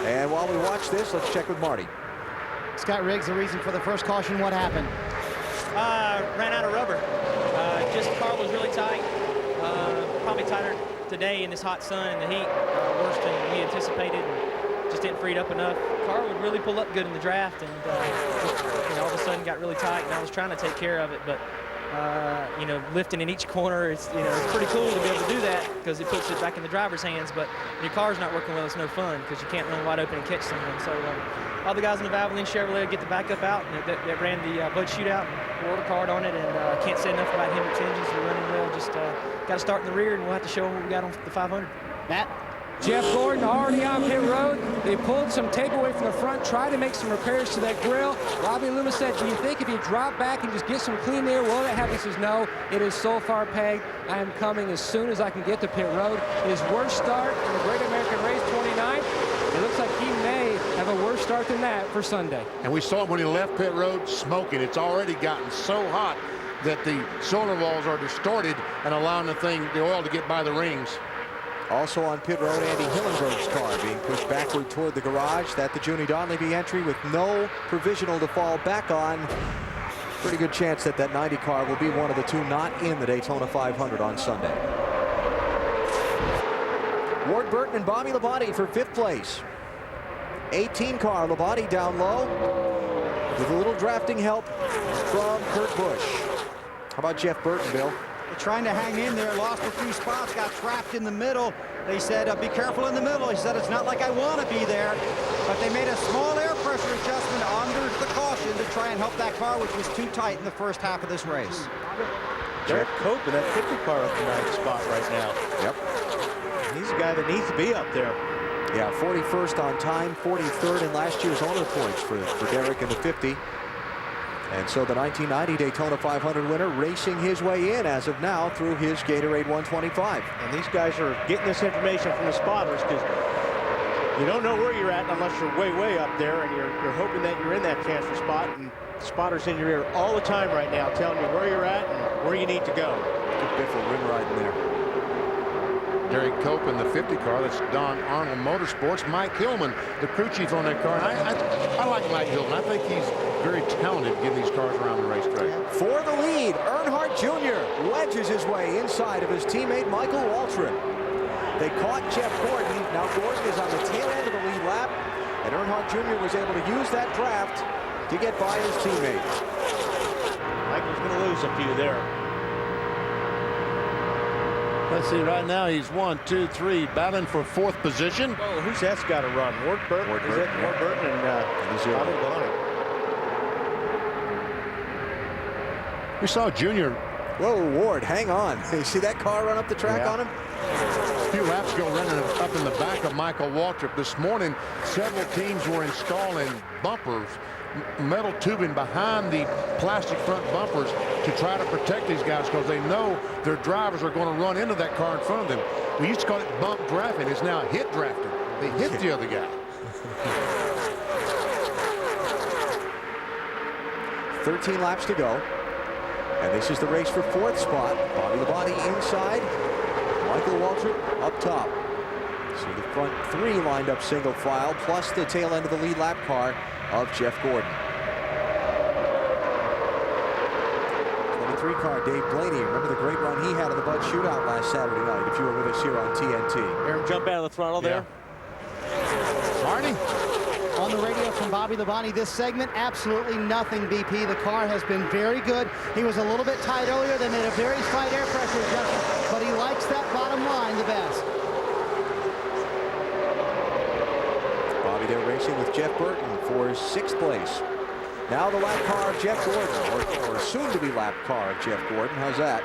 And while we watch this, let's check with Marty. Scott Riggs, the reason for the first caution, what happened? Ran out of rubber. Just the car was really tight. Probably tighter today in this hot sun and the heat. Worse than we anticipated. Just didn't free it up enough. Car would really pull up good in the draft, and all of a sudden got really tight, and I was trying to take care of it, but lifting in each corner, it's pretty cool to be able to do that because it puts it back in the driver's hands, but when your car's not working well, it's no fun because you can't run wide open and catch someone. So all the guys in the Valvoline Chevrolet get the backup out, and that ran the Bud Shootout, world card on it, and can't say enough about Hendrick's engines. They're running well. Just got to start in the rear, and we'll have to show them what we got on the 500. Matt? Jeff Gordon already on pit road. They pulled some tape away from the front, tried to make some repairs to that grill. Robbie Loomis said, do you think if you drop back and just get some clean air, will that happen? He says, no, it is so far pegged. I am coming as soon as I can get to pit road. His worst start in the Great American Race 29. It looks like he may have a worse start than that for Sunday. And we saw him when he left pit road smoking. It's already gotten so hot that the cylinder walls are distorted and allowing the oil to get by the rings. Also on pit road, Andy Hillenberg's car being pushed backward toward the garage. That the Junie Donlevy entry with no provisional to fall back on. Pretty good chance that 90 car will be one of the 2 not in the Daytona 500 on Sunday. Ward Burton and Bobby Labonte for 5th place. 18 car, Labonte down low with a little drafting help from Kurt Busch. How about Jeff Burton, Bill? Trying to hang in there, lost a few spots, got trapped in the middle. They said, be careful in the middle. He said, it's not like I want to be there. But they made a small air pressure adjustment under the caution to try and help that car, which was too tight in the first half of this race. Derek Cope in that 50 car up the 9th spot right now. Yep. He's a guy that needs to be up there. Yeah, 41st on time, 43rd in last year's owner points for Derek in the 50. And so the 1990 Daytona 500 winner racing his way in as of now through his Gatorade 125. And these guys are getting this information from the spotters because you don't know where you're at unless you're way, way up there, and you're hoping that you're in that transfer spot. And the spotters in your ear all the time right now telling you where you're at and where you need to go. Good bit for rim riding there. Derek Cope in the 50 car. That's Don Arnold Motorsports. Mike Hillman, the crew chief on that car. And I like Mike Hillman. I think he's very talented getting these cars around the racetrack. For the lead, Earnhardt Jr. wedges his way inside of his teammate Michael Waltrip. They caught Jeff Gordon. Now Gordon is on the tail end of the lead lap, and Earnhardt Jr. was able to use that draft to get by his teammate. Michael's going to lose a few there. Let's see, right now he's 1, 2, 3, battling for 4th position. Oh, who's that's got to run? Ward Burton? Ward Burton and Bobby Bonnie. We saw Junior. Whoa, Ward, hang on. You see that car run up the track on him? A few laps ago, running up in the back of Michael Waltrip. This morning, several teams were installing bumpers, metal tubing behind the plastic front bumpers to try to protect these guys because they know their drivers are going to run into that car in front of them. We used to call it bump drafting. It's now hit drafting. They hit the other guy. 13 laps to go. And this is the race for 4th spot. Bobby Labonte inside. Michael Waltrip up top. See the front 3 lined up single file, plus the tail end of the lead lap car of Jeff Gordon. 23 car, Dave Blaney. Remember the great run he had in the Bud Shootout last Saturday night, if you were with us here on TNT. Hear him jump out of the throttle there. Marty? On the radio from Bobby Labonte, this segment, absolutely nothing, BP. The car has been very good. He was a little bit tight earlier. They made a very slight air pressure adjustment, but he likes that bottom line the best. Bobby there racing with Jeff Burton for 6th place. Now the lap car of Jeff Gordon, or soon-to-be lap car of Jeff Gordon. How's that?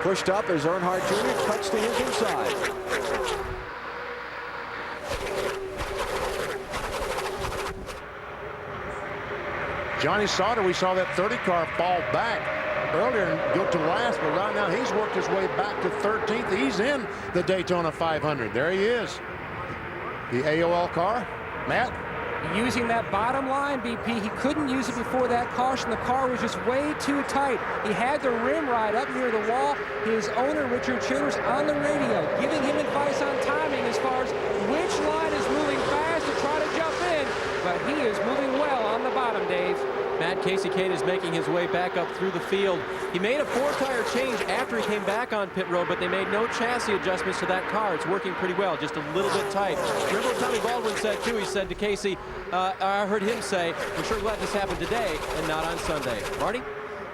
Pushed up as Earnhardt Jr. cuts to his inside. Johnny Sauter, we saw that 30 car fall back earlier and go to last, but right now he's worked his way back to 13th. He's in the Daytona 500. There he is. The AOL car. Matt? Using that bottom line, BP, he couldn't use it before that caution. The car was just way too tight. He had the rim ride up near the wall. His owner, Richard Childers, on the radio, giving him advice on timing as far as which line is moving fast to try to jump in. But he is moving well on the bottom, Dave. Matt Casey Kane is making his way back up through the field. He made a 4-tire change after he came back on pit road, but they made no chassis adjustments to that car. It's working pretty well, just a little bit tight. Remember what Tommy Baldwin said, too? He said to Casey, I heard him say, we're sure glad this happened today and not on Sunday. Marty?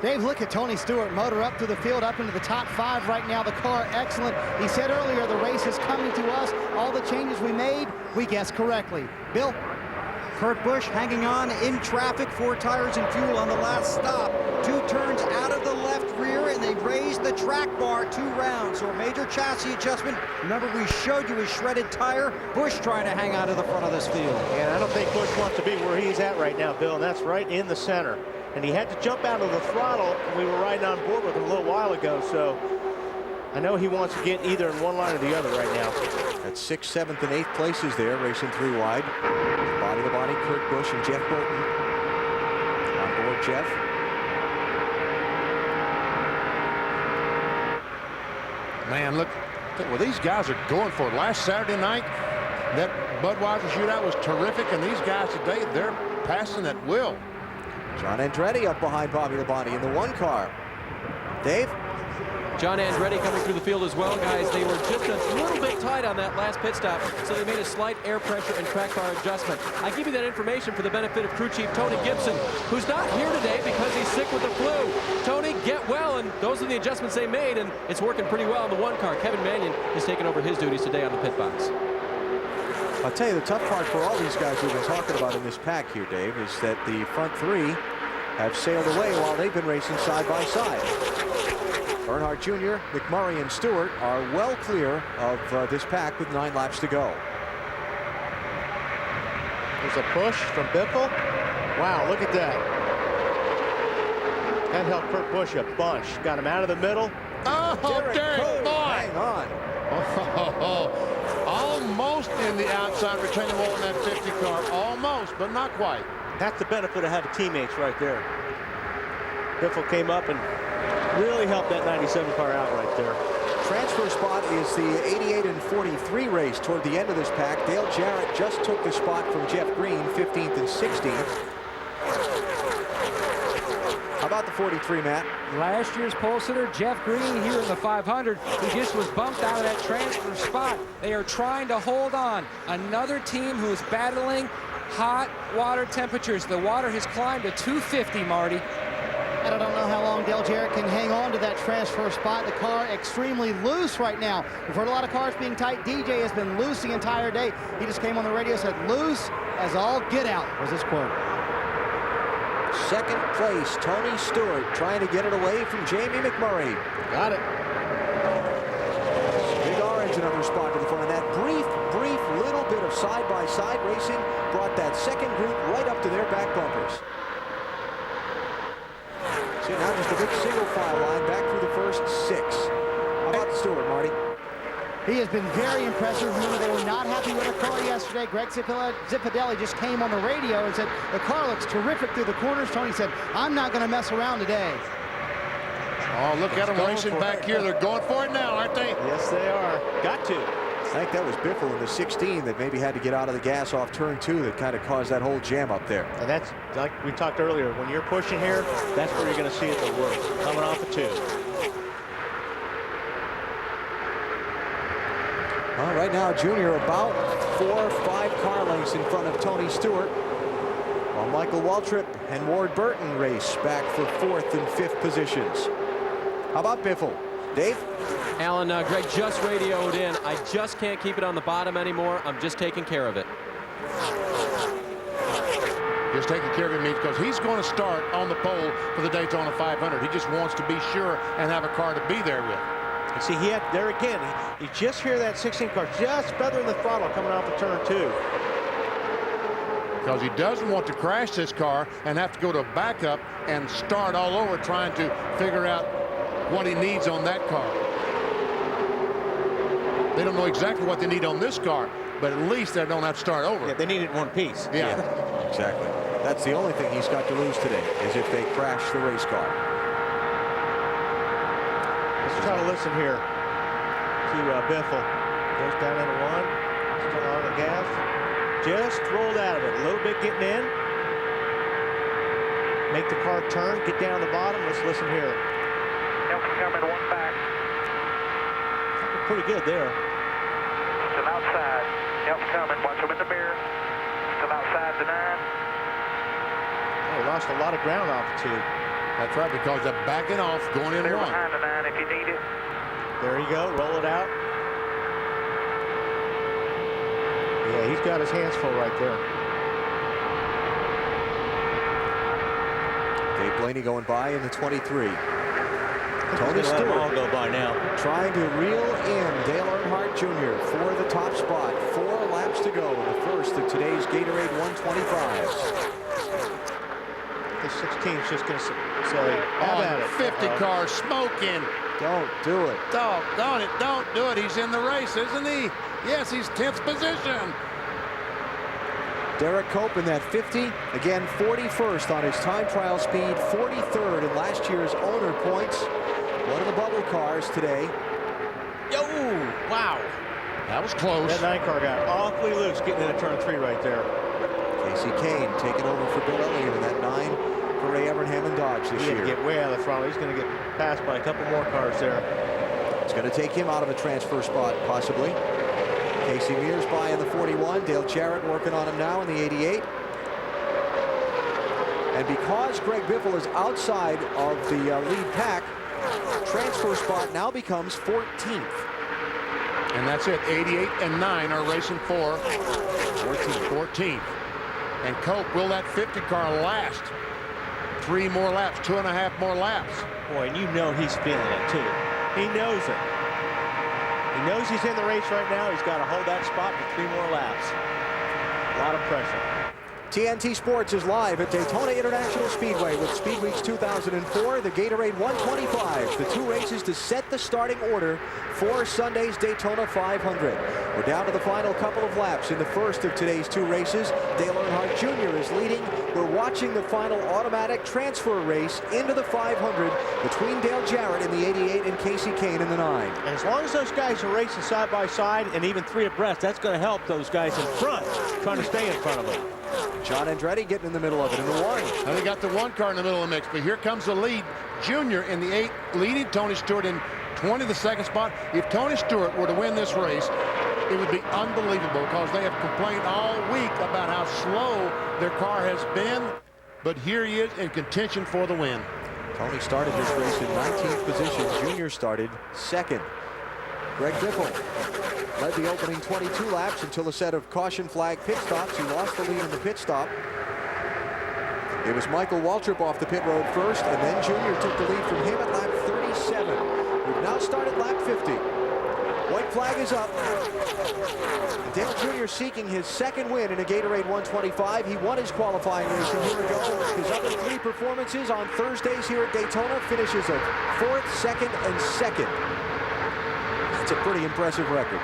Dave, look at Tony Stewart, motor up through the field, up into the top 5 right now. The car, excellent. He said earlier, the race is coming to us. All the changes we made, we guessed correctly. Bill? Kurt Busch hanging on in traffic, 4 tires and fuel on the last stop. 2 turns out of the left rear, and they raised the track bar 2 rounds. So a major chassis adjustment. Remember, we showed you his shredded tire. Busch trying to hang out to the front of this field. And I don't think Busch wants to be where he's at right now, Bill, and that's right in the center. And he had to jump out of the throttle, and we were riding on board with him a little while ago, so I know he wants to get either in one line or the other right now. At 6th, 7th, and 8th places there, racing 3 wide. Bobby Labonte, Kurt Busch, and Jeff Burton. On board Jeff. Man, look what these guys are going for. Last Saturday night, that Budweiser shootout was terrific, and these guys today, they're passing at will. John Andretti up behind Bobby Labonte in the 1 car. Dave? John Andretti coming through the field as well, guys. They were just a little bit tight on that last pit stop, so they made a slight air pressure and track bar adjustment. I give you that information for the benefit of crew chief Tony Gibson, who's not here today because he's sick with the flu. Tony, get well, and those are the adjustments they made, and it's working pretty well in the one car. Kevin Mannion is taking over his duties today on the pit box. I'll tell you, the tough part for all these guys we've been talking about in this pack here, Dave, is that the front three have sailed away while they've been racing side by side. Earnhardt Jr., McMurray, and Stewart are well clear of this pack with 9 laps to go. There's a push from Biffle. Wow, look at that. That helped Kurt Busch a bunch. Got him out of the middle. Oh, Derek, boy. Hang on. Almost in the outside retaining wall in that 50 car. Almost, but not quite. That's the benefit of having teammates right there. Biffle came up and really helped that 97 car out right there. Transfer spot is the 88 and 43 race toward the end of this pack. Dale Jarrett just took the spot from Jeff Green, 15th and 16th. How about the 43, Matt? Last year's pole sitter, Jeff Green, here in the 500. He just was bumped out of that transfer spot. They are trying to hold on. Another team who is battling hot water temperatures. The water has climbed to 250, Marty. And I don't know how long Dale Jarrett can hang on to that transfer spot. The car extremely loose right now. We've heard a lot of cars being tight. DJ has been loose the entire day. He just came on the radio, said loose as all get out, was his quote. Second place, Tony Stewart trying to get it away from Jamie McMurray. Got it. Big Orange another spot to the front. And that brief little bit of side-by-side racing brought that second group right up to their back bumpers. See, now just a big single file line back through the first 6. How about Stewart, Marty? He has been very impressive. Remember, they were not happy with the car yesterday. Greg Zipadelli just came on the radio and said, the car looks terrific through the corners. Tony said, I'm not going to mess around today. Oh, look at them racing back here. They're going for it now, aren't they? Yes, they are. Got to. I think that was Biffle in the 16 that maybe had to get out of the gas off turn 2 that kind of caused that whole jam up there. And that's, like we talked earlier, when you're pushing here, that's where you're going to see it the worst. Coming off of 2. Well, right now, Junior about 4 or 5 car lengths in front of Tony Stewart, while Michael Waltrip and Ward Burton race back for 4th and 5th positions. How about Biffle? Dave? Alan, Greg just radioed in. I just can't keep it on the bottom anymore. I'm just taking care of it. Just taking care of it means because he's going to start on the pole for the Daytona 500. He just wants to be sure and have a car to be there with. You see, he had there again. You just hear that 16 car just feathering the throttle coming off of turn 2. Because he doesn't want to crash this car and have to go to a backup and start all over trying to figure out what he needs on that car. They don't know exactly what they need on this car, but at least they don't have to start over. Yeah, they need it in one piece. Yeah. Exactly. That's the only thing he's got to lose today, is if they crash the race car. Let's try to listen here to Biffle. Goes down into 1. Still on the gas. Just rolled out of it. A little bit getting in. Make the car turn. Get down the bottom. Let's listen here. Coming 1 back. Pretty good there. Still outside. Help's coming. Watch him in the mirror. Still outside the 9. Oh, lost a lot of ground altitude. That's right, because they're backing off, going in 1. Behind the 9 if you need it. There you go. Roll it out. Yeah, he's got his hands full right there. Dave Blaney going by in the 23. Tony Stewart Stewart go by now. Trying to reel in Dale Earnhardt Jr. for the top spot. 4 laps to go in the first of today's Gatorade 125s. The 16's just going to say, have at it. 50 car smoking. Don't do it. Doggone it. Don't do it. He's in the race, isn't he? Yes, he's 10th position. Derek Cope in that 50. Again, 41st on his time trial speed. 43rd in last year's owner points. One of the bubble cars today. Yo! Wow. That was close. That 9 car got awfully loose getting into turn 3 right there. Casey Kane taking over for Bill Elliott in that 9 for Ray Evernham and Dodge this year. Get way out of the front. He's going to get passed by a couple more cars there. It's going to take him out of a transfer spot, possibly. Casey Mears by in the 41. Dale Jarrett working on him now in the 88. And because Greg Biffle is outside of the lead pack, transfer spot now becomes 14th. And that's it. 88 and 9 are racing for 14th. And Cope, will that 50 car last 3 more laps, 2.5 more laps? Boy, and you know he's feeling it too. He knows it. He knows he's in the race right now. He's got to hold that spot for 3 more laps. A lot of pressure. TNT Sports is live at Daytona International Speedway with Speed Weeks 2004, the Gatorade 125, the 2 races to set the starting order for Sunday's Daytona 500. We're down to the final couple of laps in the first of today's 2 races. Dale Earnhardt Jr. is leading. We're watching the final automatic transfer race into the 500 between Dale Jarrett in the 88 and Casey Kane in the 9. And as long as those guys are racing side by side and even 3 abreast, that's going to help those guys in front trying to stay in front of them. John Andretti getting in the middle of it in the 1. And they got the 1 car in the middle of the mix, but here comes the lead. Junior in the 8, leading Tony Stewart in 20 the 2nd spot. If Tony Stewart were to win this race, it would be unbelievable because they have complained all week about how slow their car has been. But here he is in contention for the win. Tony started this race in 19th position. Junior started 2nd. Greg Biffle led the opening 22 laps until a set of caution flag pit stops. He lost the lead in the pit stop. It was Michael Waltrip off the pit road first, and then Junior took the lead from him at lap 37. We've now started lap 50. White flag is up. Dale Jr. seeking his 2nd win in a Gatorade 125. He won his qualifying race a year ago. His other 3 performances on Thursdays here at Daytona finishes of 4th, 2nd, and 2nd. It's a pretty impressive record.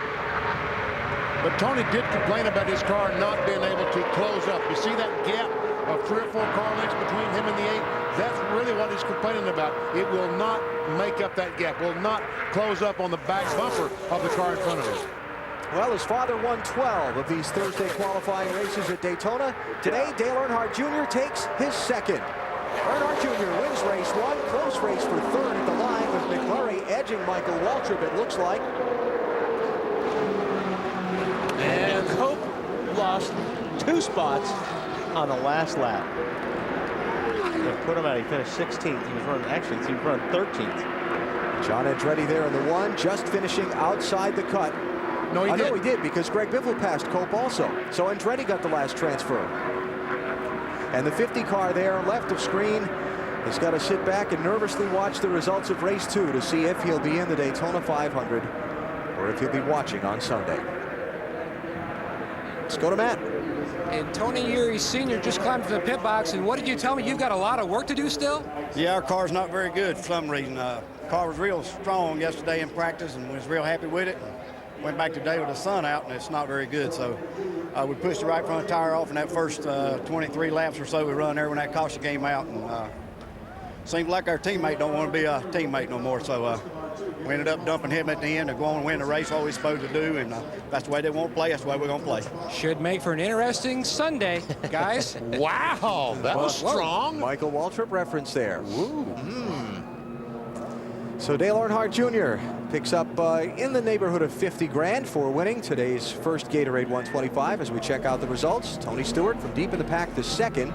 But Tony did complain about his car not being able to close up. You see that gap of 3 or 4 car lengths between him and the 8? That's really what he's complaining about. It will not make up that gap, will not close up on the back bumper of the car in front of him. Well, his father won 12 of these Thursday qualifying races at Daytona. Today, Dale Earnhardt Jr. takes his 2nd. Earnhardt Jr. wins race 1, close race for 3rd at the line with McMurray edging Michael Waltrip, it looks like. And Cope lost 2 spots on the last lap. They put him out. He finished 16th. He was running 13th. John Andretti there in the 1, just finishing outside the cut. No, he did. No, he did, because Greg Biffle passed Cope also. So Andretti got the last transfer. And the 50 car there left of screen has got to sit back and nervously watch the results of race 2 to see if he'll be in the Daytona 500 or if he'll be watching on Sunday. Let's go to Matt. And Tony Eury Sr. just climbed to the pit box, and what did you tell me? You've got a lot of work to do still? Yeah, our car's not very good for some reason. Car was real strong yesterday in practice and was real happy with it. Went back today with the sun out, and it's not very good. So we pushed the right front tire off in that first 23 laps or so we run there when that caution came out. And seems like our teammate don't want to be a teammate no more. So we ended up dumping him at the end to go on and win the race, what we're supposed to do. And that's the way they want to play. That's the way we're going to play. Should make for an interesting Sunday, guys. Wow, that was strong. Michael Waltrip reference there. Woo. So Dale Earnhardt Jr. picks up in the neighborhood of 50 grand for winning today's first Gatorade 125 as we check out the results. Tony Stewart from deep in the pack the 2nd.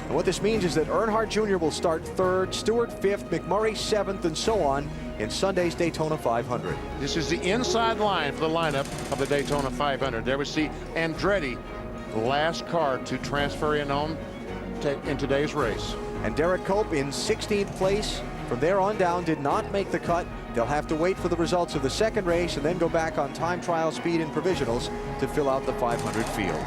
And what this means is that Earnhardt Jr. will start 3rd, Stewart 5th, McMurray 7th, and so on in Sunday's Daytona 500. This is the inside line for the lineup of the Daytona 500. There we see Andretti, the last car to transfer in today's race. And Derek Cope in 16th place. From there on down, did not make the cut. They'll have to wait for the results of the 2nd race and then go back on time trial speed and provisionals to fill out the 500 field.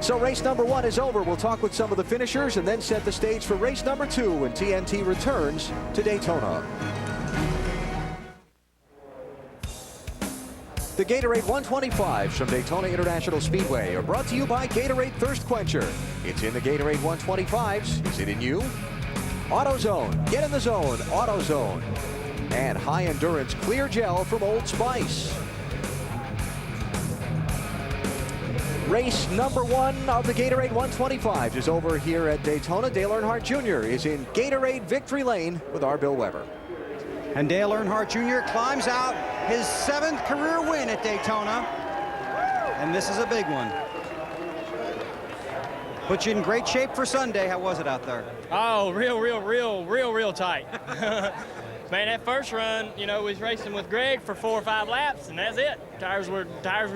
So race number 1 is over. We'll talk with some of the finishers and then set the stage for race number 2 when TNT returns to Daytona. The Gatorade 125s from Daytona International Speedway are brought to you by Gatorade Thirst Quencher. It's in the Gatorade 125s. Is it in you? AutoZone. Get in the zone. AutoZone. And high endurance clear gel from Old Spice. Race number 1 of the Gatorade 125 is over here at Daytona. Dale Earnhardt Jr. is in Gatorade victory lane with our Bill Weber. And Dale Earnhardt Jr. climbs out his 7th career win at Daytona. And this is a big one. Put you in great shape for Sunday. How was it out there? Oh, real tight. Man, that first run, you know, we was racing with Greg for 4 or 5 laps, and that's it. Tires were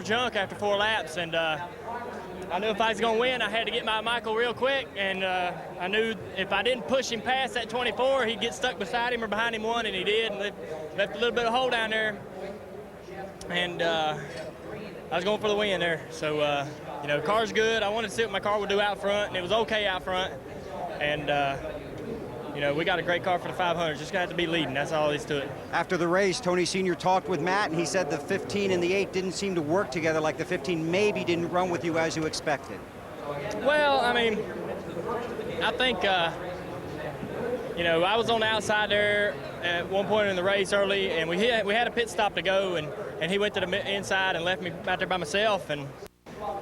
junk after 4 laps, and I knew if I was going to win, I had to get my Michael real quick, and I knew if I didn't push him past that 24, he'd get stuck beside him or behind him one, and he did, and left a little bit of hole down there, and I was going for the win there. So, you know, the car's good. I wanted to see what my car would do out front, and it was okay out front, and you know, we got a great car for the 500. Just got to be leading. That's all there is to it. After the race, Tony Sr. talked with Matt, and he said the 15 and the 8 didn't seem to work together, like the 15 maybe didn't run with you as you expected. Well, I mean, I think, you know, I was on the outside there at one point in the race early, and we had a pit stop to go, and he went to the inside and left me out there by myself, and,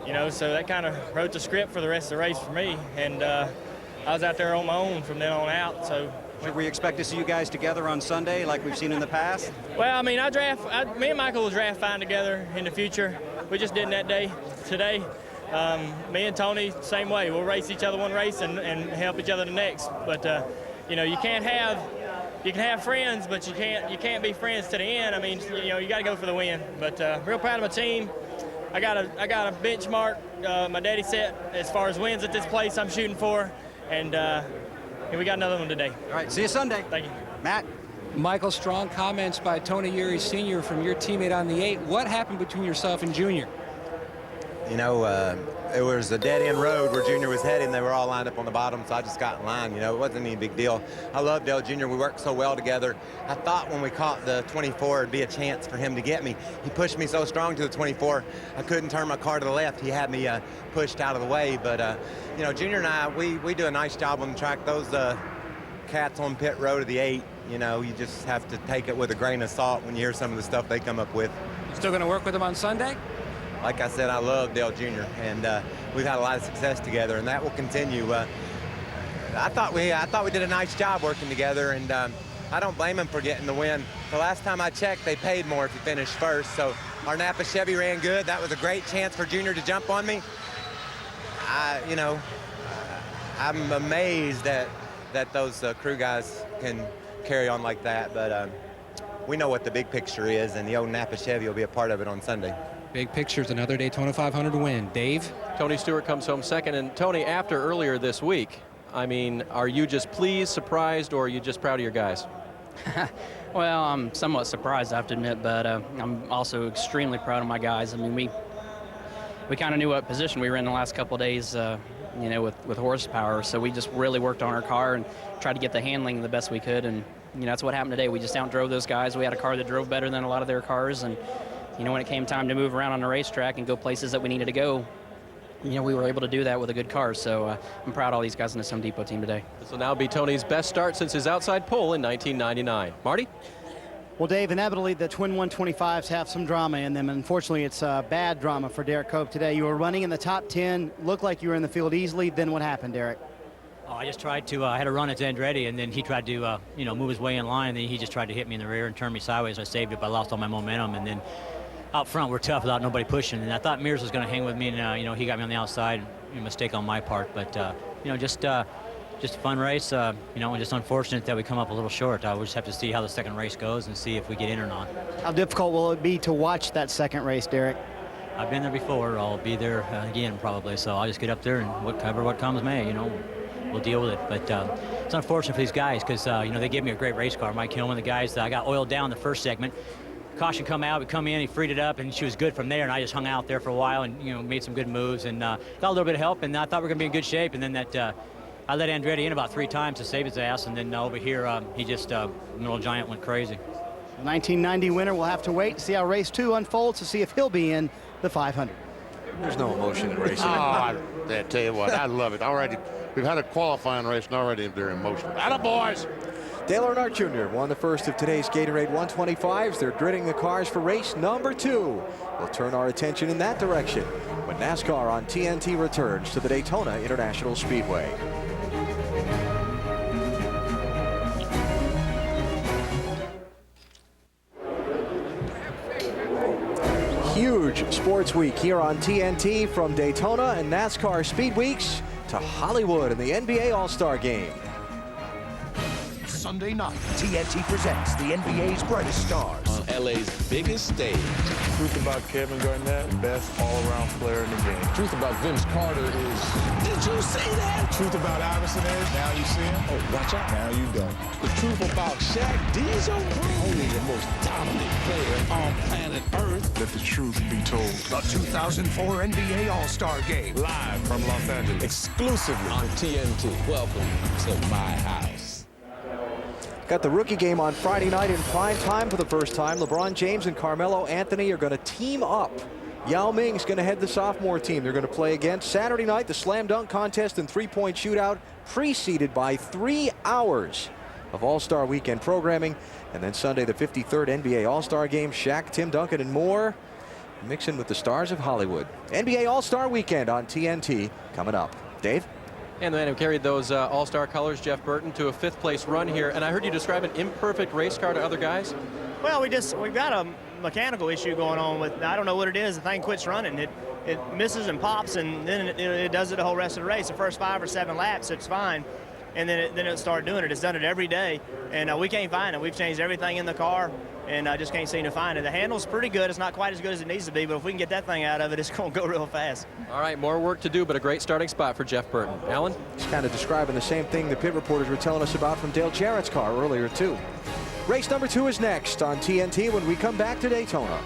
you know, so that kind of wrote the script for the rest of the race for me, and I was out there on my own from then on out. So should we expect to see you guys together on Sunday like we've seen in the past? Well, I mean, me and Michael will draft fine together in the future. We just didn't that day. Today, me and Tony, same way. We'll race each other one race and help each other the next. But you know, you can have friends, but you can't be friends to the end. I mean, you know, you got to go for the win. But real proud of my team. I got a benchmark my daddy set as far as wins at this place I'm shooting for. And we got another one today. All right, see you Sunday. Thank you. Matt? Michael, strong comments by Tony Eury Sr. from your teammate on the 8. What happened between yourself and Junior? You know, it was a dead-end road where Junior was heading. They were all lined up on the bottom, so I just got in line. You know, it wasn't any big deal. I love Dale Jr. We worked so well together. I thought when we caught the 24, it'd be a chance for him to get me. He pushed me so strong to the 24, I couldn't turn my car to the left. He had me pushed out of the way. But, you know, Junior and I, we do a nice job on the track. Those cats on pit road of the 8, you know, you just have to take it with a grain of salt when you hear some of the stuff they come up with. You still going to work with him on Sunday? Like I said, I love Dale Jr., and we've had a lot of success together, and that will continue. I thought we did a nice job working together, and I don't blame him for getting the win. The last time I checked, they paid more if you finished first, so our Napa Chevy ran good. That was a great chance for Junior to jump on me. You know, I'm amazed that those crew guys can carry on like that, but we know what the big picture is, and the old Napa Chevy will be a part of it on Sunday. Big picture's another Daytona 500 win. Dave? Tony Stewart comes home second. And Tony, after earlier this week, I mean, are you just pleased, surprised, or are you just proud of your guys? Well, I'm somewhat surprised, I have to admit, but I'm also extremely proud of my guys. I mean, we kind of knew what position we were in the last couple of days, you know, with horsepower. So we just really worked on our car and tried to get the handling the best we could. And, you know, that's what happened today. We just outdrove those guys. We had a car that drove better than a lot of their cars. And, you know, when it came time to move around on the racetrack and go places that we needed to go, you know, we were able to do that with a good car. So I'm proud of all these guys in the Home Depot team today. This will now be Tony's best start since his outside pole in 1999. Marty? Well, Dave, inevitably the Twin 125s have some drama in them. Unfortunately, it's bad drama for Derek Cope today. You were running in the top 10, looked like you were in the field easily. Then what happened, Derek? Oh, I just tried to, I had a run at Andretti, and then he tried to, you know, move his way in line, and then he just tried to hit me in the rear and turn me sideways. I saved it, but I lost all my momentum, and then out front we're tough without nobody pushing, and I thought Mears was going to hang with me, and, you know, he got me on the outside. A mistake on my part, but, you know, just a fun race, you know, and just unfortunate that we come up a little short. We'll just have to see how the second race goes and see if we get in or not. How difficult will it be to watch that second race, Derek? I've been there before. I'll be there again probably, so I'll just get up there and cover what comes may, you know. We'll deal with it, but it's unfortunate for these guys because, you know, they gave me a great race car. Mike Hillman, the guys, I got oiled down the first segment. Caution come out, we come in, he freed it up, and she was good from there, and I just hung out there for a while and, you know, made some good moves and got a little bit of help, and I thought we were going to be in good shape, and then that I let Andretti in about 3 times to save his ass, and then over here, he just, Middle Giant went crazy. 1990 winner, we'll have to wait to see how race 2 unfolds to see if he'll be in the 500. There's no emotion in racing. Oh, I tell you what, I love it. Already, we've had a qualifying race, and already they're emotional. Atta boys! Dale Earnhardt Jr. won the first of today's Gatorade 125s. They're gridding the cars for race number 2. We'll turn our attention in that direction when NASCAR on TNT returns to the Daytona International Speedway. Huge sports week here on TNT, from Daytona and NASCAR Speed Weeks to Hollywood and the NBA All-Star Game. Sunday night, TNT presents the NBA's brightest stars. On LA's biggest stage. Truth about Kevin Garnett, best all-around player in the game. Truth about Vince Carter is, did you see that? Truth about Iverson is, now you see him. Oh, watch out. Now you don't. The truth about Shaq Diesel, only the most dominant player on planet Earth. Let the truth be told. The 2004 NBA All-Star Game. Live from Los Angeles. Exclusively on TNT. Welcome to my house. Got the rookie game on Friday night in prime time for the first time. LeBron James and Carmelo Anthony are going to team up. Yao Ming's going to head the sophomore team. They're going to play again Saturday night, the slam dunk contest and three-point shootout, preceded by 3 hours of All-Star Weekend programming. And then Sunday, the 53rd NBA All-Star Game. Shaq, Tim Duncan, and more mixing with the stars of Hollywood. NBA All-Star Weekend on TNT coming up. Dave? And the man who carried those All-Star colors, Jeff Burton, to a 5th-place run here. And I heard you describe an imperfect race car to other guys. Well, we've got a mechanical issue going on with, I don't know what it is. The thing quits running. It misses and pops, and then it does it the whole rest of the race. The first 5 or 7 laps, it's fine. And then it'll start doing it. It's done it every day, and we can't find it. We've changed everything in the car, and I just can't seem to find it. The handle's pretty good. It's not quite as good as it needs to be, but if we can get that thing out of it, it's going to go real fast. All right, more work to do, but a great starting spot for Jeff Burton. Alan? He's kind of describing the same thing the pit reporters were telling us about from Dale Jarrett's car earlier, too. Race number 2 is next on TNT when we come back to Daytona.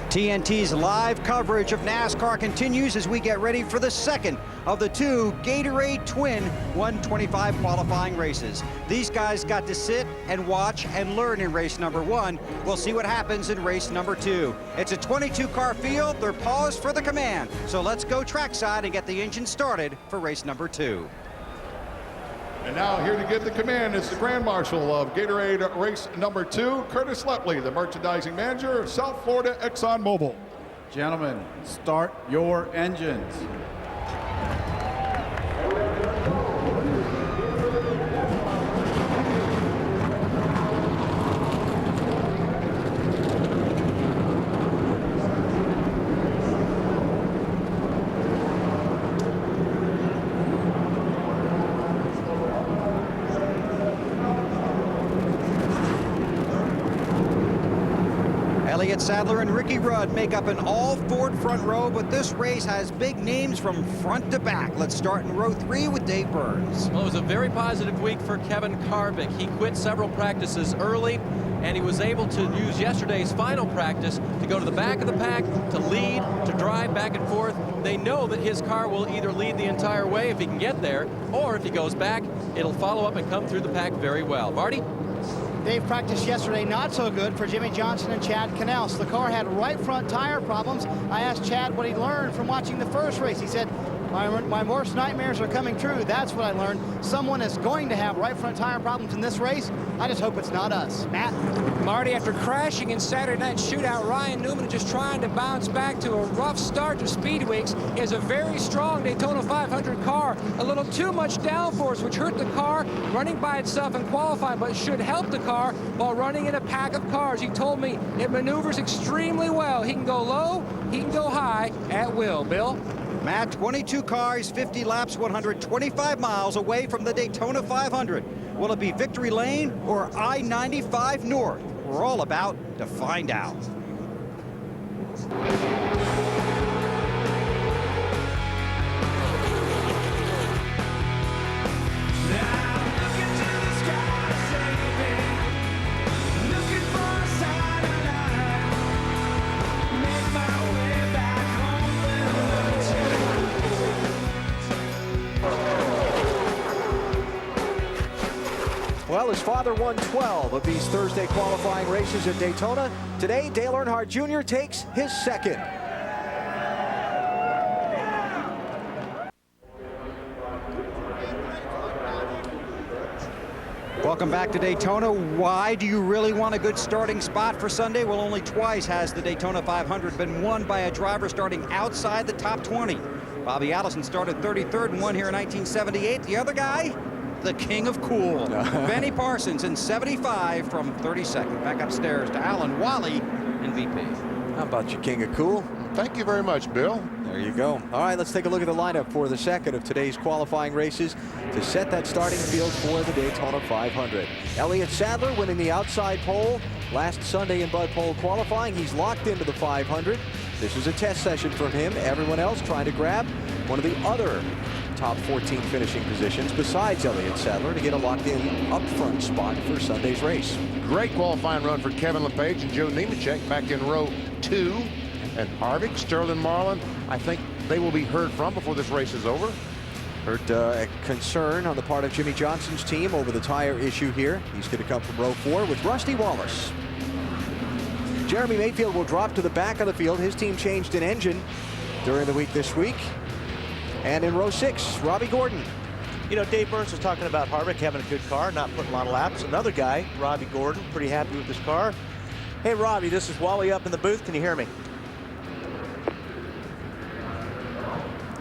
TNT's live coverage of NASCAR continues as we get ready for the second of the 2 Gatorade Twin 125 qualifying races. These guys got to sit and watch and learn in race number 1. We'll see what happens in race number 2. It's a 22-car field. They're paused for the command. So let's go trackside and get the engine started for race number 2. And now here to give the command is the Grand Marshal of Gatorade race number 2, Curtis Lepley, the merchandising manager of South Florida ExxonMobil. Gentlemen, start your engines. Elliott Sadler and Ricky Rudd make up an all-Ford front row, but this race has big names from front to back. Let's start in row 3 with Dave Burns. Well, it was a very positive week for Kevin Harvick. He quit several practices early, and he was able to use yesterday's final practice to go to the back of the pack, to lead, to drive back and forth. They know that his car will either lead the entire way if he can get there, or if he goes back, it'll follow up and come through the pack very well. Marty? Dave, practiced yesterday not so good for Jimmy Johnson and Chad Knaus. The car had right front tire problems. I asked Chad what he learned from watching the first race. He said, my worst nightmares are coming true. That's what I learned. Someone is going to have right front tire problems in this race. I just hope it's not us. Matt? Marty, after crashing in Saturday night shootout, Ryan Newman just trying to bounce back to a rough start to Speed Weeks. He has a very strong Daytona 500 car. A little too much downforce, which hurt the car running by itself in qualifying, but should help the car while running in a pack of cars. He told me it maneuvers extremely well. He can go low, he can go high at will. Bill? Matt, 22 cars, 50 laps, 125 miles away from the Daytona 500. Will it be Victory Lane or I-95 North? We're all about to find out. Looking for Well, his father won 12 of these Thursday qualifying races at Daytona. Today, Dale Earnhardt Jr. takes his second. Welcome back to Daytona. Why do you really want a good starting spot for Sunday? Well, only twice has the Daytona 500 been won by a driver starting outside the top 20. Bobby Allison started 33rd and won here in 1978. The other guy, the king of cool, Benny Parsons in 75 from 32nd. Back upstairs to Alan Wally in VP. How about you, king of cool? Thank you very much, Bill. There you go. All right, let's take a look at the lineup for the second of today's qualifying races to set that starting field for the Daytona 500. Elliott Sadler winning the outside pole last Sunday in Bud Pole qualifying. He's locked into the 500. This is a test session from him. Everyone else trying to grab one of the other top 14 finishing positions besides Elliott Sadler to get a locked-in up-front spot for Sunday's race. Great qualifying run for Kevin LePage and Joe Nemechek back in row 2. And Harvick, Sterling Marlin, I think they will be heard from before this race is over. Heard a concern on the part of Jimmy Johnson's team over the tire issue here. He's going to come from row 4 with Rusty Wallace. Jeremy Mayfield will drop to the back of the field. His team changed an engine during the week this week. And in row 6, Robbie Gordon. You know, Dave Burns was talking about Harvick having a good car, not putting a lot of laps. Another guy, Robbie Gordon, pretty happy with his car. Hey, Robbie, this is Wally up in the booth. Can you hear me?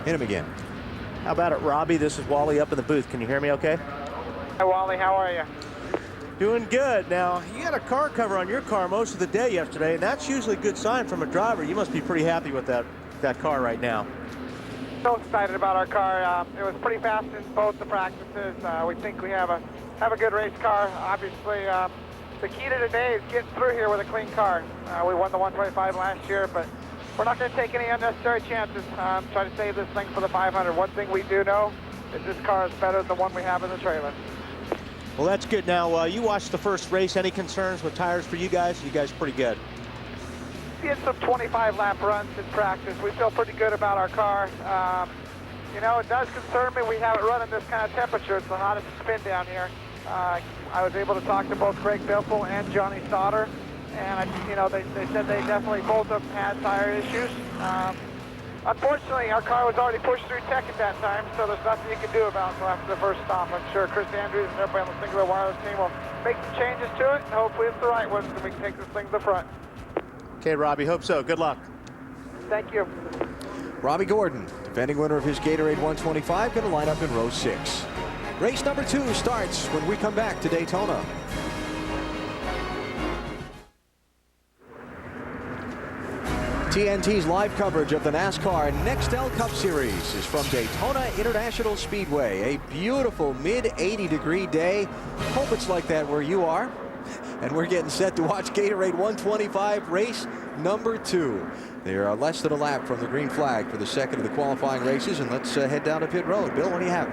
Hit him again. How about it, Robbie? This is Wally up in the booth. Can you hear me okay? Hi, Wally. How are you? Doing good. Now, you had a car cover on your car most of the day yesterday, and that's usually a good sign from a driver. You must be pretty happy with that car right now. So excited about our car. It was pretty fast in both the practices. We think we have a good race car. Obviously, the key to today is getting through here with a clean car. We won the 125 last year, but we're not going to take any unnecessary chances. Try to save this thing for the 500. One thing we do know is this car is better than the one we have in the trailer. Well, that's good. Now, you watched the first race. Any concerns with tires for you guys? You guys pretty good. We had some 25-lap runs in practice. We feel pretty good about our car. You know, it does concern me we have it running this kind of temperature. It's the hottest it's been down here. I was able to talk to both Greg Biffle and Johnny Sauter, and you know, they said they definitely both of them had tire issues. Unfortunately, our car was already pushed through tech at that time, so there's nothing you can do about it until after the first stop. I'm sure Chris Andrews and everybody on the Singular Wireless team will make some changes to it, and hopefully it's the right one so we can take this thing to the front. Okay, Robbie, hope so. Good luck. Thank you. Robbie Gordon, defending winner of his Gatorade 125, going to line up in row 6. Race number 2 starts when we come back to Daytona. TNT's live coverage of the NASCAR NEXTEL Cup Series is from Daytona International Speedway. A beautiful mid-80-degree day. Hope it's like that where you are. And we're getting set to watch Gatorade 125 race number 2. They are less than a lap from the green flag for the second of the qualifying races. And let's head down to pit road. Bill, what do you have?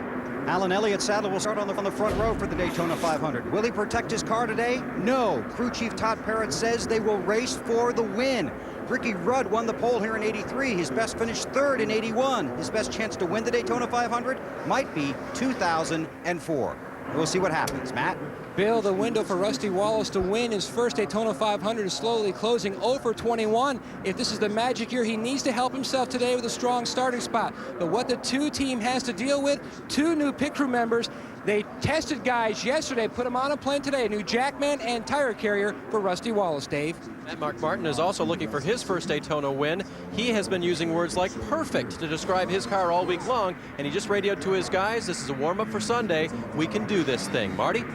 Alan Elliott Sadler will start on the front row for the Daytona 500. Will he protect his car today? No. Crew Chief Todd Parrott says they will race for the win. Ricky Rudd won the pole here in '83. His best finish third in '81. His best chance to win the Daytona 500 might be 2004. We'll see what happens. Matt? Bill, the window for Rusty Wallace to win his first Daytona 500 is slowly closing. 0 for 21. If this is the magic year, he needs to help himself today with a strong starting spot. But what the 2 team has to deal with, 2 new pit crew members. They tested guys yesterday, put them on a plane today. A new jackman and tire carrier for Rusty Wallace, Dave. And Mark Martin is also looking for his first Daytona win. He has been using words like perfect to describe his car all week long, and he just radioed to his guys, this is a warm-up for Sunday. We can do this thing. Marty?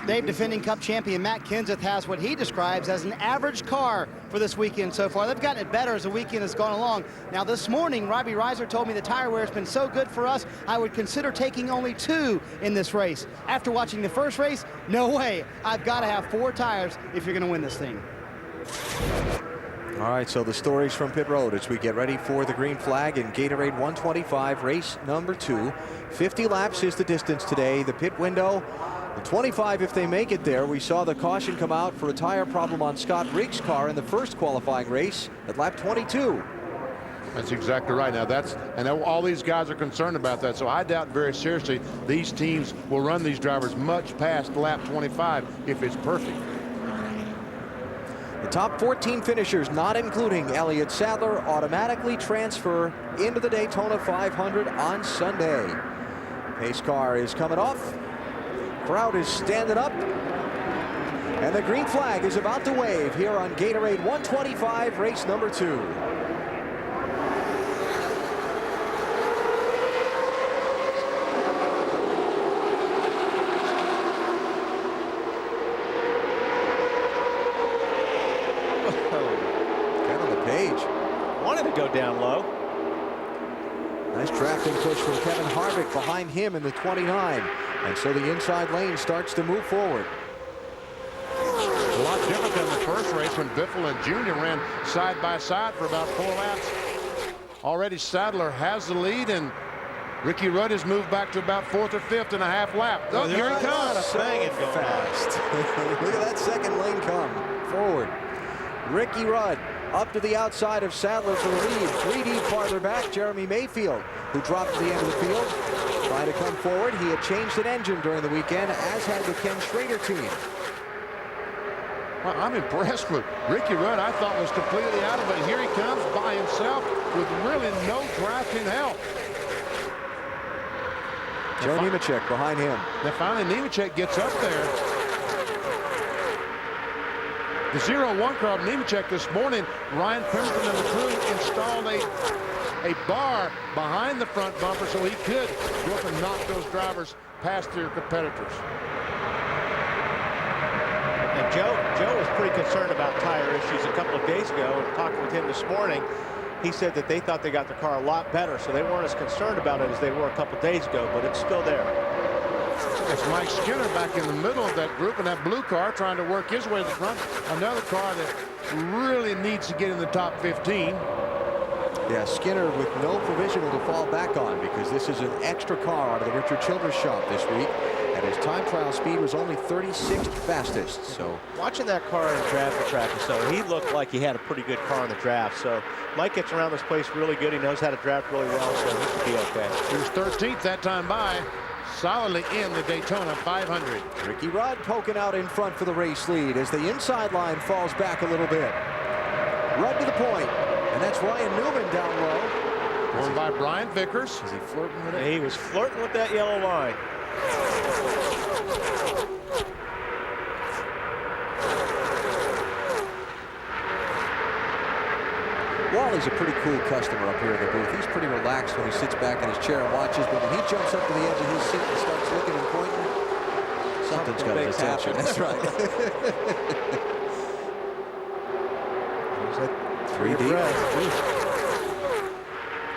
Dave, defending Cup champion Matt Kenseth has what he describes as an average car for this weekend so far. They've gotten it better as the weekend has gone along. Now this morning, Robbie Reiser told me the tire wear has been so good for us, I would consider taking only 2 in this race. After watching the first race, no way. I've got to have 4 tires if you're going to win this thing. All right, so the stories from pit road as we get ready for the green flag in Gatorade 125 race number 2. 50 laps is the distance today. The pit window, the 25 if they make it there. We saw the caution come out for a tire problem on Scott Riggs' car in the first qualifying race at lap 22. That's exactly right. Now and all these guys are concerned about that. So I doubt very seriously these teams will run these drivers much past lap 25 if it's perfect. The top 14 finishers, not including Elliott Sadler, automatically transfer into the Daytona 500 on Sunday. Pace car is coming off. Crowd is standing up. And the green flag is about to wave here on Gatorade 125, race number 2. Kind of the page. Wanted to go down low. Nice drafting push from Kevin Harvick behind him in the 29. And so the inside lane starts to move forward. A lot different than the first race when Biffle and Junior ran side by side for about 4 laps. Already Sadler has the lead, and Ricky Rudd has moved back to about 4th or 5th and a half lap. Oh, here he comes. So fast. Look at that second lane come forward. Ricky Rudd up to the outside of Sadler for the lead. 3 deep farther back, Jeremy Mayfield, who dropped to the end of the field. Trying to come forward. He had changed an engine during the weekend, as had the Ken Schrader team. Well, I'm impressed with Ricky Rudd. I thought was completely out of it. Here he comes by himself with really no drafting help. Joe Nemechek behind him. Now finally Nemechek gets up there. The 0-1 car of Nemechek this morning, Ryan Pemberton and the crew installed a bar behind the front bumper so he could go up and knock those drivers past their competitors. And Joe was pretty concerned about tire issues a couple of days ago. And talking with him this morning, he said that they thought they got the car a lot better, so they weren't as concerned about it as they were a couple of days ago, but it's still there. It's Mike Skinner back in the middle of that group in that blue car trying to work his way to the front. Another car that really needs to get in the top 15. Yeah, Skinner with no provisional to fall back on because this is an extra car out of the Richard Childress shop this week. And his time trial speed was only 36th fastest. So watching that car in draft practice, though, he looked like he had a pretty good car in the draft. So Mike gets around this place really good. He knows how to draft really well, so he should be okay. He was 13th that time by, solidly in the Daytona 500. Ricky Rudd poking out in front for the race lead as the inside line falls back a little bit. Rudd to the point, and that's Ryan Newman down low. Going by Brian Vickers. Is he flirting with it? He was flirting with that yellow line. Wally's a pretty cool customer up here in the booth. He's pretty relaxed when he sits back in his chair and watches, but when he jumps up to the edge of his seat and starts looking and pointing, something's got his attention. That's right. There's that 3 deep.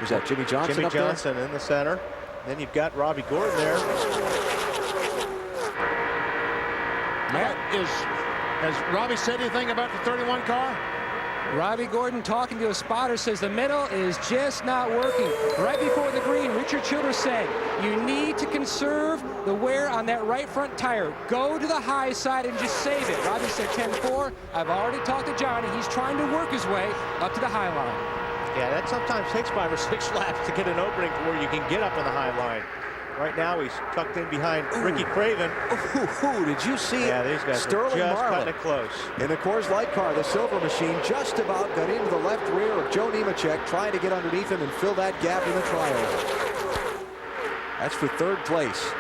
Was that Jimmy Johnson Jimmy up Johnson there? in the center. Then you've got Robbie Gordon there. Matt, has Robbie said anything about the 31 car? Robbie Gordon talking to a spotter says the middle is just not working. Right before the green, Richard Childress said, you need to conserve the wear on that right front tire. Go to the high side and just save it. Robbie said 10-4. I've already talked to Johnny. He's trying to work his way up to the high line. Yeah, that sometimes takes 5 or 6 laps to get an opening to where you can get up in the high line. Right now, he's tucked in behind Ricky Craven. Did you see Yeah, these guys Sterling are just Marlin cutting it close. in the Coors Light car, the silver machine, just about got into the left rear of Joe Nemechek, trying to get underneath him and fill that gap in the trial. That's for 3rd place.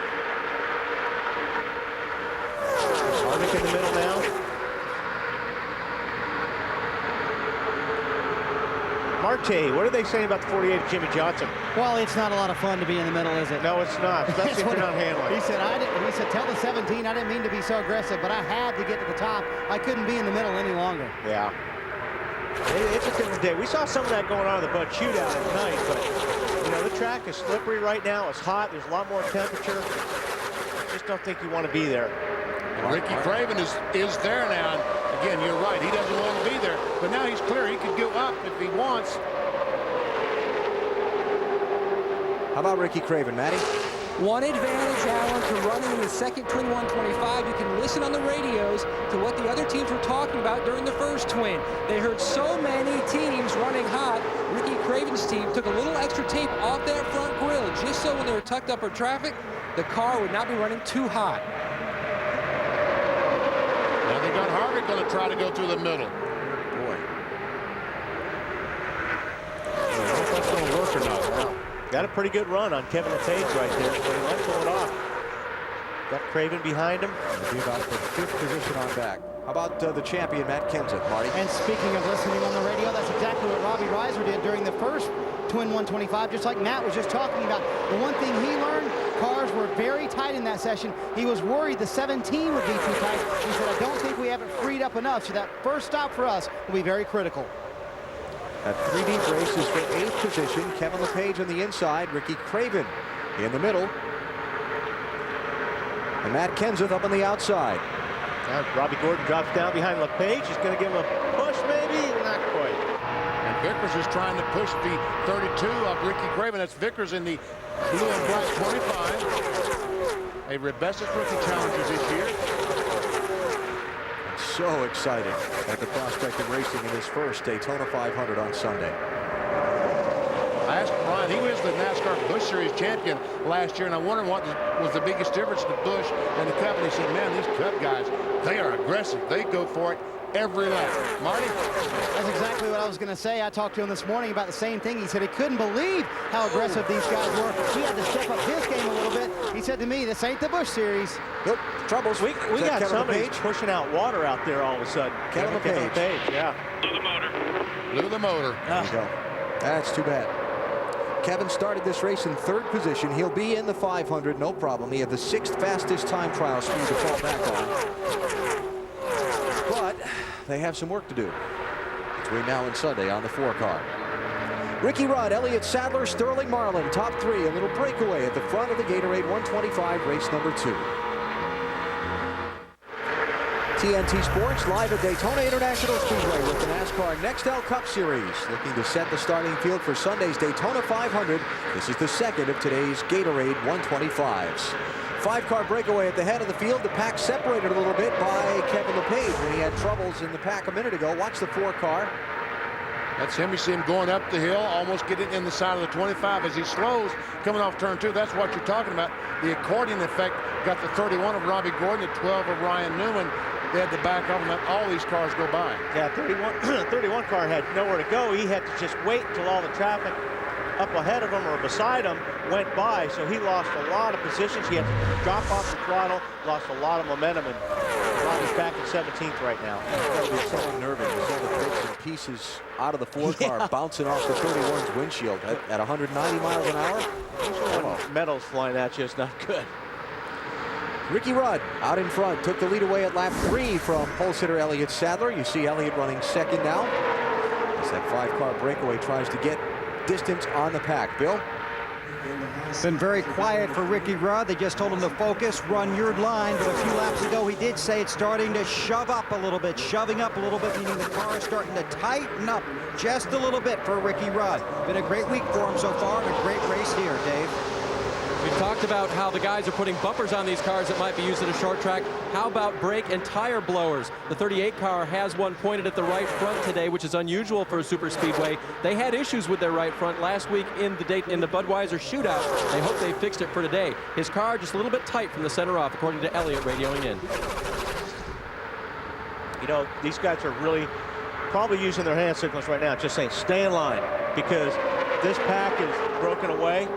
Harvick in the middle now. Marte, what are they saying about the 48 of Jimmy Johnson? Well, it's not a lot of fun to be in the middle, is it? No, it's not, especially if you're not handling. He said, tell the 17, I didn't mean to be so aggressive, but I had to get to the top. I couldn't be in the middle any longer. Yeah. It's a different day. We saw some of that going on in the Bud Shootout at night, but, you know, the track is slippery right now. It's hot. There's a lot more temperature. I just don't think you want to be there. And Ricky Craven is there now. And again, you're right. He doesn't want to be there. But now he's clear. He could go up if he wants. How about Ricky Craven, Matty? One advantage, Alan, to running in the second Twin 125. You can listen on the radios to what the other teams were talking about during the first Twin. They heard so many teams running hot. Ricky Craven's team took a little extra tape off that front grille just so when they were tucked up for traffic, the car would not be running too hot. Now they got Harvick going to try to go through the middle. Boy. I don't know if that's going to work or not. Got a pretty good run on Kevin LePage right there, but he let go it off. Got Craven behind him. It'll be about the 5th position on back. How about the champion, Matt Kenseth, Marty? And speaking of listening on the radio, that's exactly what Robbie Reiser did during the first Twin 125, just like Matt was just talking about. The one thing he learned, cars were very tight in that session. He was worried the 17 would be too tight. He said, I don't think we have it freed up enough, so that first stop for us will be very critical. That 3-deep race is for 8th position. Kevin LePage on the inside, Ricky Craven in the middle, and Matt Kenseth up on the outside. Robbie Gordon drops down behind LePage. He's going to give him a push, maybe? Not quite. And Vickers is trying to push the 32 of Ricky Craven. That's Vickers in the blue and black 25. A Rebecca's Rookie Challengers this year. So excited at the prospect of racing in his first Daytona 500 on Sunday. I asked Brian, he was the NASCAR Busch Series champion last year, and I wondered what was the biggest difference to Busch and the Cup. And he said, man, these Cup guys, they are aggressive. They go for it every lap. Marty? That's exactly what I was going to say. I talked to him this morning about the same thing. He said he couldn't believe how aggressive these guys were. He had to step up his game a little bit. He said to me, this ain't the Busch Series. Nope, troubles. We got somebody pushing out water out there all of a sudden. Kevin LePage, yeah. Blew the motor. Blew the motor. There you go. That's too bad. Kevin started this race in 3rd position. He'll be in the 500, no problem. He had the 6th fastest time trial speed to fall back on. But they have some work to do between now and Sunday on the 4-car. Ricky Rudd, Elliott Sadler, Sterling Marlin, top 3. A little breakaway at the front of the Gatorade 125, race number 2. TNT Sports live at Daytona International Speedway with the NASCAR NEXTEL Cup Series. Looking to set the starting field for Sunday's Daytona 500. This is the second of today's Gatorade 125's. 5-car breakaway at the head of the field. The pack separated a little bit by Kevin LePage when he had troubles in the pack a minute ago. Watch the 4-car. That's him. You see him going up the hill, almost getting in the side of the 25 as he slows, coming off turn 2. That's what you're talking about. The accordion effect got the 31 of Robbie Gordon, the 12 of Ryan Newman. They had to back off and let all these cars go by. Yeah, 31 car had nowhere to go. He had to just wait until all the traffic up ahead of him or beside him went by, so he lost a lot of positions. He had to drop off the throttle, lost a lot of momentum, and Robbie's back in 17th right now. It's so unnerving with all the bits and pieces out of the 4-car bouncing off the 31's windshield at 190 miles an hour. Metals flying at you is not good. Ricky Rudd out in front, took the lead away at lap 3 from pole sitter Elliott Sadler. You see Elliott running 2nd now as that 5-car breakaway tries to get distance on the pack. Bill? It's been very quiet for Ricky Rudd. They just told him to focus, run your line. But a few laps ago, he did say it's starting to shove up a little bit, shoving up a little bit, meaning the car is starting to tighten up just a little bit for Ricky Rudd. Been a great week for him so far and a great race here, Dave. We've talked about how the guys are putting bumpers on these cars that might be used at a short track. How about brake and tire blowers? The 38 car has one pointed at the right front today, which is unusual for a super speedway. They had issues with their right front last week in the Budweiser shootout. They hope they fixed it for today. His car just a little bit tight from the center off, according to Elliott radioing in. You know, these guys are really probably using their hand signals right now, just saying stay in line, because this pack is broken away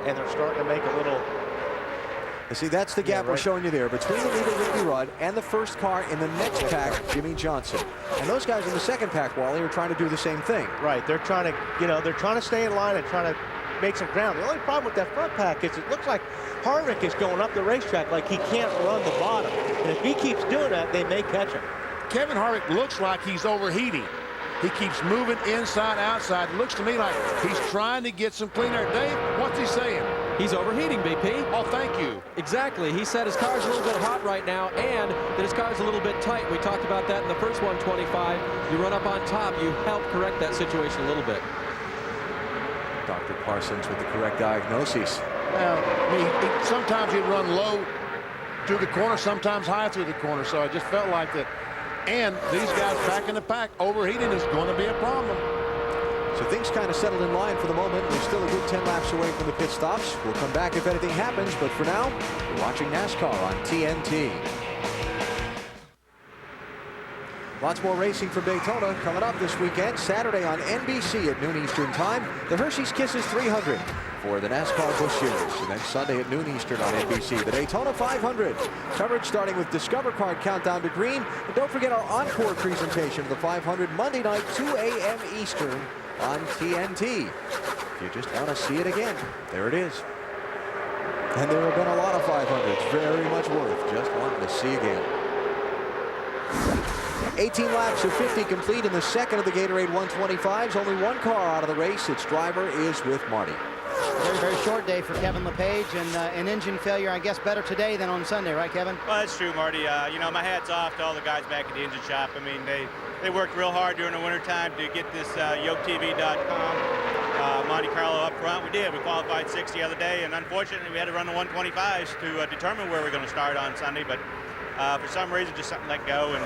and they're starting to make a little. You see, that's the gap we're showing you there between the leader Ricky Rudd and the first car in the next pack, Jimmy Johnson. And those guys in the second pack, Wally, are trying to do the same thing. Right, they're trying to, they're trying to stay in line and trying to make some ground. The only problem with that front pack is it looks like Harvick is going up the racetrack like he can't run the bottom. And if he keeps doing that, they may catch him. Kevin Harvick looks like he's overheating. He keeps moving inside, outside. It looks to me like he's trying to get some clean air. Dave, what's he saying? He's overheating, BP. Oh, thank you. Exactly. He said his car's a little bit hot right now and that his car's a little bit tight. We talked about that in the first 125. You run up on top, you help correct that situation a little bit. Dr. Parsons with the correct diagnosis. I mean, sometimes he'd run low through the corner, sometimes high through the corner. So I just felt like that. And these guys back in the pack, overheating is going to be a problem. So things kind of settled in line for the moment. We're still a good 10 laps away from the pit stops. We'll come back if anything happens, but for now, we're watching NASCAR on TNT. Lots more racing from Daytona coming up this weekend. Saturday on NBC at noon Eastern time, the Hershey's Kisses 300 for the NASCAR Busch Series. And then Sunday at noon Eastern on NBC, the Daytona 500. Coverage starting with Discover Card Countdown to Green. And don't forget our encore presentation of the 500 Monday night, 2 a.m. Eastern on TNT. If you just want to see it again, there it is. And there have been a lot of 500s, very much worth just wanting to see again. 18 laps of 50 complete in the second of the Gatorade 125's. Only one car out of the race. Its driver is with Marty. Very, very short day for Kevin LePage, and an engine failure, I guess, better today than on Sunday, right, Kevin? Well, that's true, Marty. You know, my hat's off to all the guys back at the engine shop. I mean, they worked real hard during the wintertime to get this YokeTV.com Monte Carlo up front. We did. We qualified 6 the other day, and unfortunately, we had to run the 125s to determine where we're going to start on Sunday. But for some reason, just something let go, and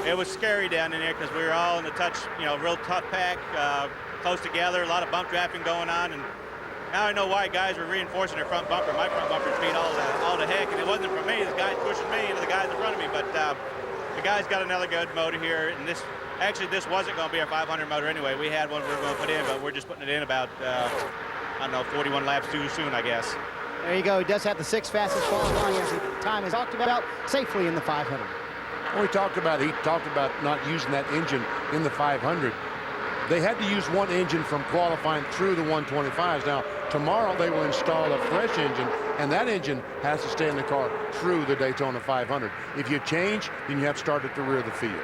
it was scary down in there because we were all in the touch, you know, real tough pack, close together, a lot of bump drafting going on, and now I know why guys were reinforcing their front bumper. My front bumper's beat all the heck, and it wasn't for me. The guys pushing me into the guys in front of me, but the guys got another good motor here, and this wasn't going to be our 500 motor anyway. We had one we were going to put in, but we're just putting it in about, I don't know, 41 laps too soon, I guess. There you go. He does have the 6th fastest qualifying as the time is talked about safely in the 500. Well, he talked about not using that engine in the 500. They had to use one engine from qualifying through the 125s. Now, tomorrow they will install a fresh engine, and that engine has to stay in the car through the Daytona 500. If you change, then you have to start at the rear of the field.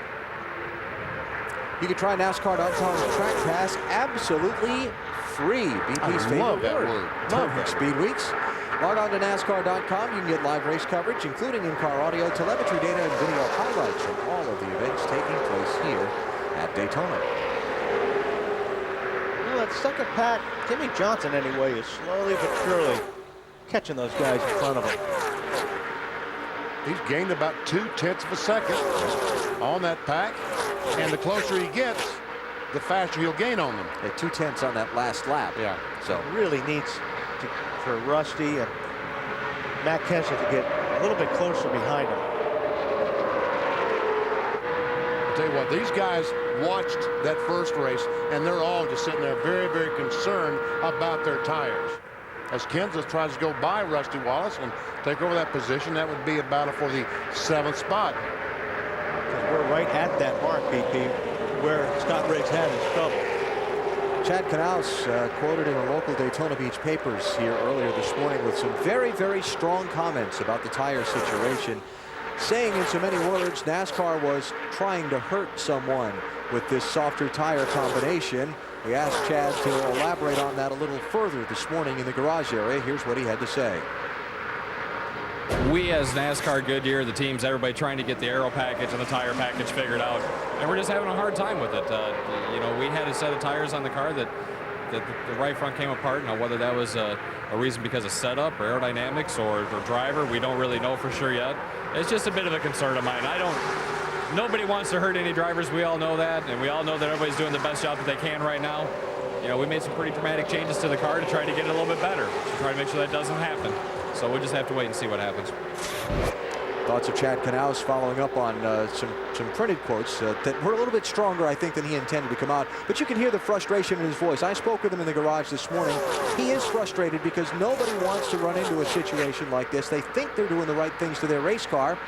You can try NASCAR.com's Track Pass absolutely free. BP's favorite word. Love Speed Weeks. Log on to NASCAR.com. You can get live race coverage, including in-car audio, telemetry data, and video highlights from all of the events taking place here at Daytona. That second pack, Timmy Johnson anyway, is slowly but surely catching those guys in front of him. He's gained about 0.2 of a second on that pack, and the closer he gets, the faster he'll gain on them. At 0.2 on that last lap. Yeah. So really needs for Rusty and Matt Kenseth to get a little bit closer behind him. I'll tell you what, these guys watched that first race, and they're all just sitting there very, very concerned about their tires. As Kenseth tries to go by Rusty Wallace and take over that position, that would be a battle for the 7th spot. Because we're right at that mark, BP, where Scott Briggs had his trouble. Chad Knaus quoted in the local Daytona Beach papers here earlier this morning with some very, very strong comments about the tire situation, saying in so many words NASCAR was trying to hurt someone with this softer tire combination. We asked Chad to elaborate on that a little further this morning in the garage area. Here's what he had to say. We as NASCAR, Goodyear, the teams, everybody trying to get the aero package and the tire package figured out, and we're just having a hard time with it. You know, we had a set of tires on the car that the right front came apart. Now, whether that was a reason because of setup or aerodynamics or driver, we don't really know for sure yet. It's just a bit of a concern of mine. Nobody wants to hurt any drivers. We all know that, and we all know that everybody's doing the best job that they can right now. You know, we made some pretty dramatic changes to the car to try to get it a little bit better, to try to make sure that doesn't happen. So we'll just have to wait and see what happens. Thoughts of Chad Knaus following up on some printed quotes that were a little bit stronger, I think, than he intended to come out. But you can hear the frustration in his voice. I spoke with him in the garage this morning. He is frustrated because nobody wants to run into a situation like this. They think they're doing the right things to their race car,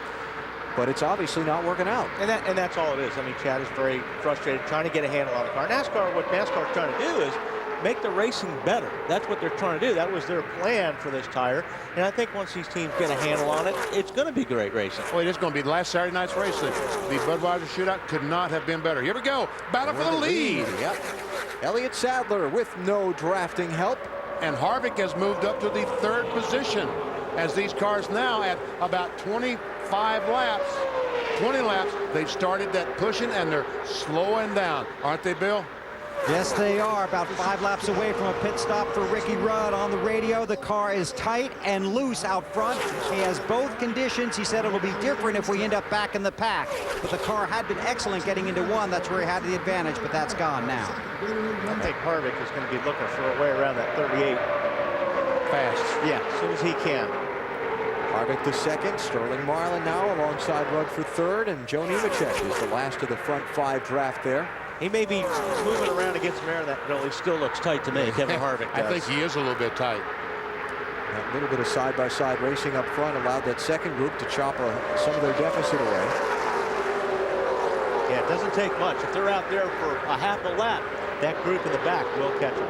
but it's obviously not working out. And that's all it is. I mean, Chad is very frustrated trying to get a handle on the car. What NASCAR is trying to do is make the racing better. That's what they're trying to do. That was their plan for this tire. And I think once these teams get a handle on it, it's going to be great racing. Well, it is going to be last Saturday night's race. The Budweiser shootout could not have been better. Here we go. Battle for the lead. Yep. Elliott Sadler with no drafting help. And Harvick has moved up to the 3rd position as these cars now at about 25 laps. 20 laps, they've started that pushing, and they're slowing down. Aren't they, Bill? Yes, they are. About 5 laps away from a pit stop for Ricky Rudd. On the radio, the car is tight and loose out front. He has both conditions. He said it'll be different if we end up back in the pack. But the car had been excellent getting into 1. That's where he had the advantage, but that's gone now. I think Harvick is going to be looking for a way around that 38 fast. Yeah, as soon as he can. Harvick the second, Sterling Marlin now alongside Rudd for third, and Joe Nemechek is the last of the front 5 draft there. He may be moving around to get some air. That really still looks tight to me, Kevin Harvick does. I think he is a little bit tight. That little bit of side-by-side racing up front allowed that second group to chop some of their deficit away. Yeah, it doesn't take much. If they're out there for a half a lap, that group in the back will catch them.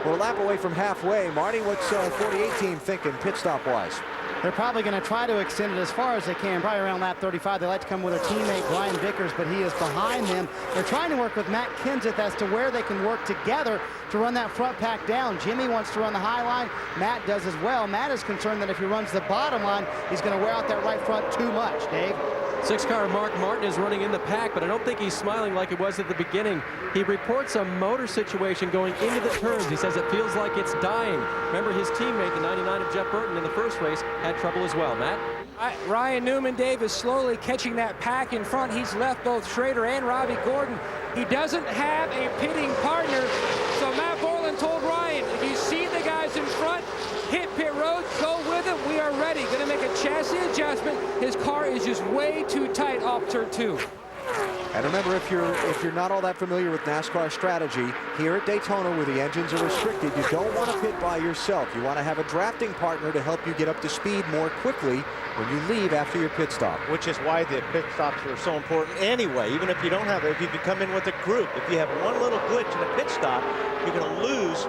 We're a lap away from halfway. Marty, what's 48 team thinking pit stop-wise? They're probably going to try to extend it as far as they can, probably around lap 35. They like to come with their teammate, Brian Vickers, but he is behind them. They're trying to work with Matt Kenseth as to where they can work together to run that front pack down. Jimmy wants to run the high line. Matt does as well. Matt is concerned that if he runs the bottom line, he's going to wear out that right front too much, Dave. 6-car Mark Martin is running in the pack, but I don't think he's smiling like it was at the beginning. He reports a motor situation going into the turns. He says it feels like it's dying. Remember, his teammate, the 99 of Jeff Burton in the first race, had trouble as well. Matt? Ryan Newman, Dave, is slowly catching that pack in front. He's left both Schrader and Robbie Gordon. He doesn't have a pitting partner, so Matt Borland told Ryan, if you see the guys in front, hit pit road, go with it. We are ready. Going to make a chassis adjustment. His car is just way too tight off turn 2. And remember, if you're not all that familiar with NASCAR strategy, here at Daytona where the engines are restricted, you don't want to pit by yourself. You want to have a drafting partner to help you get up to speed more quickly when you leave after your pit stop. Which is why the pit stops are so important anyway. Even if you don't have it, if you come in with a group, if you have one little glitch in a pit stop, you're going to lose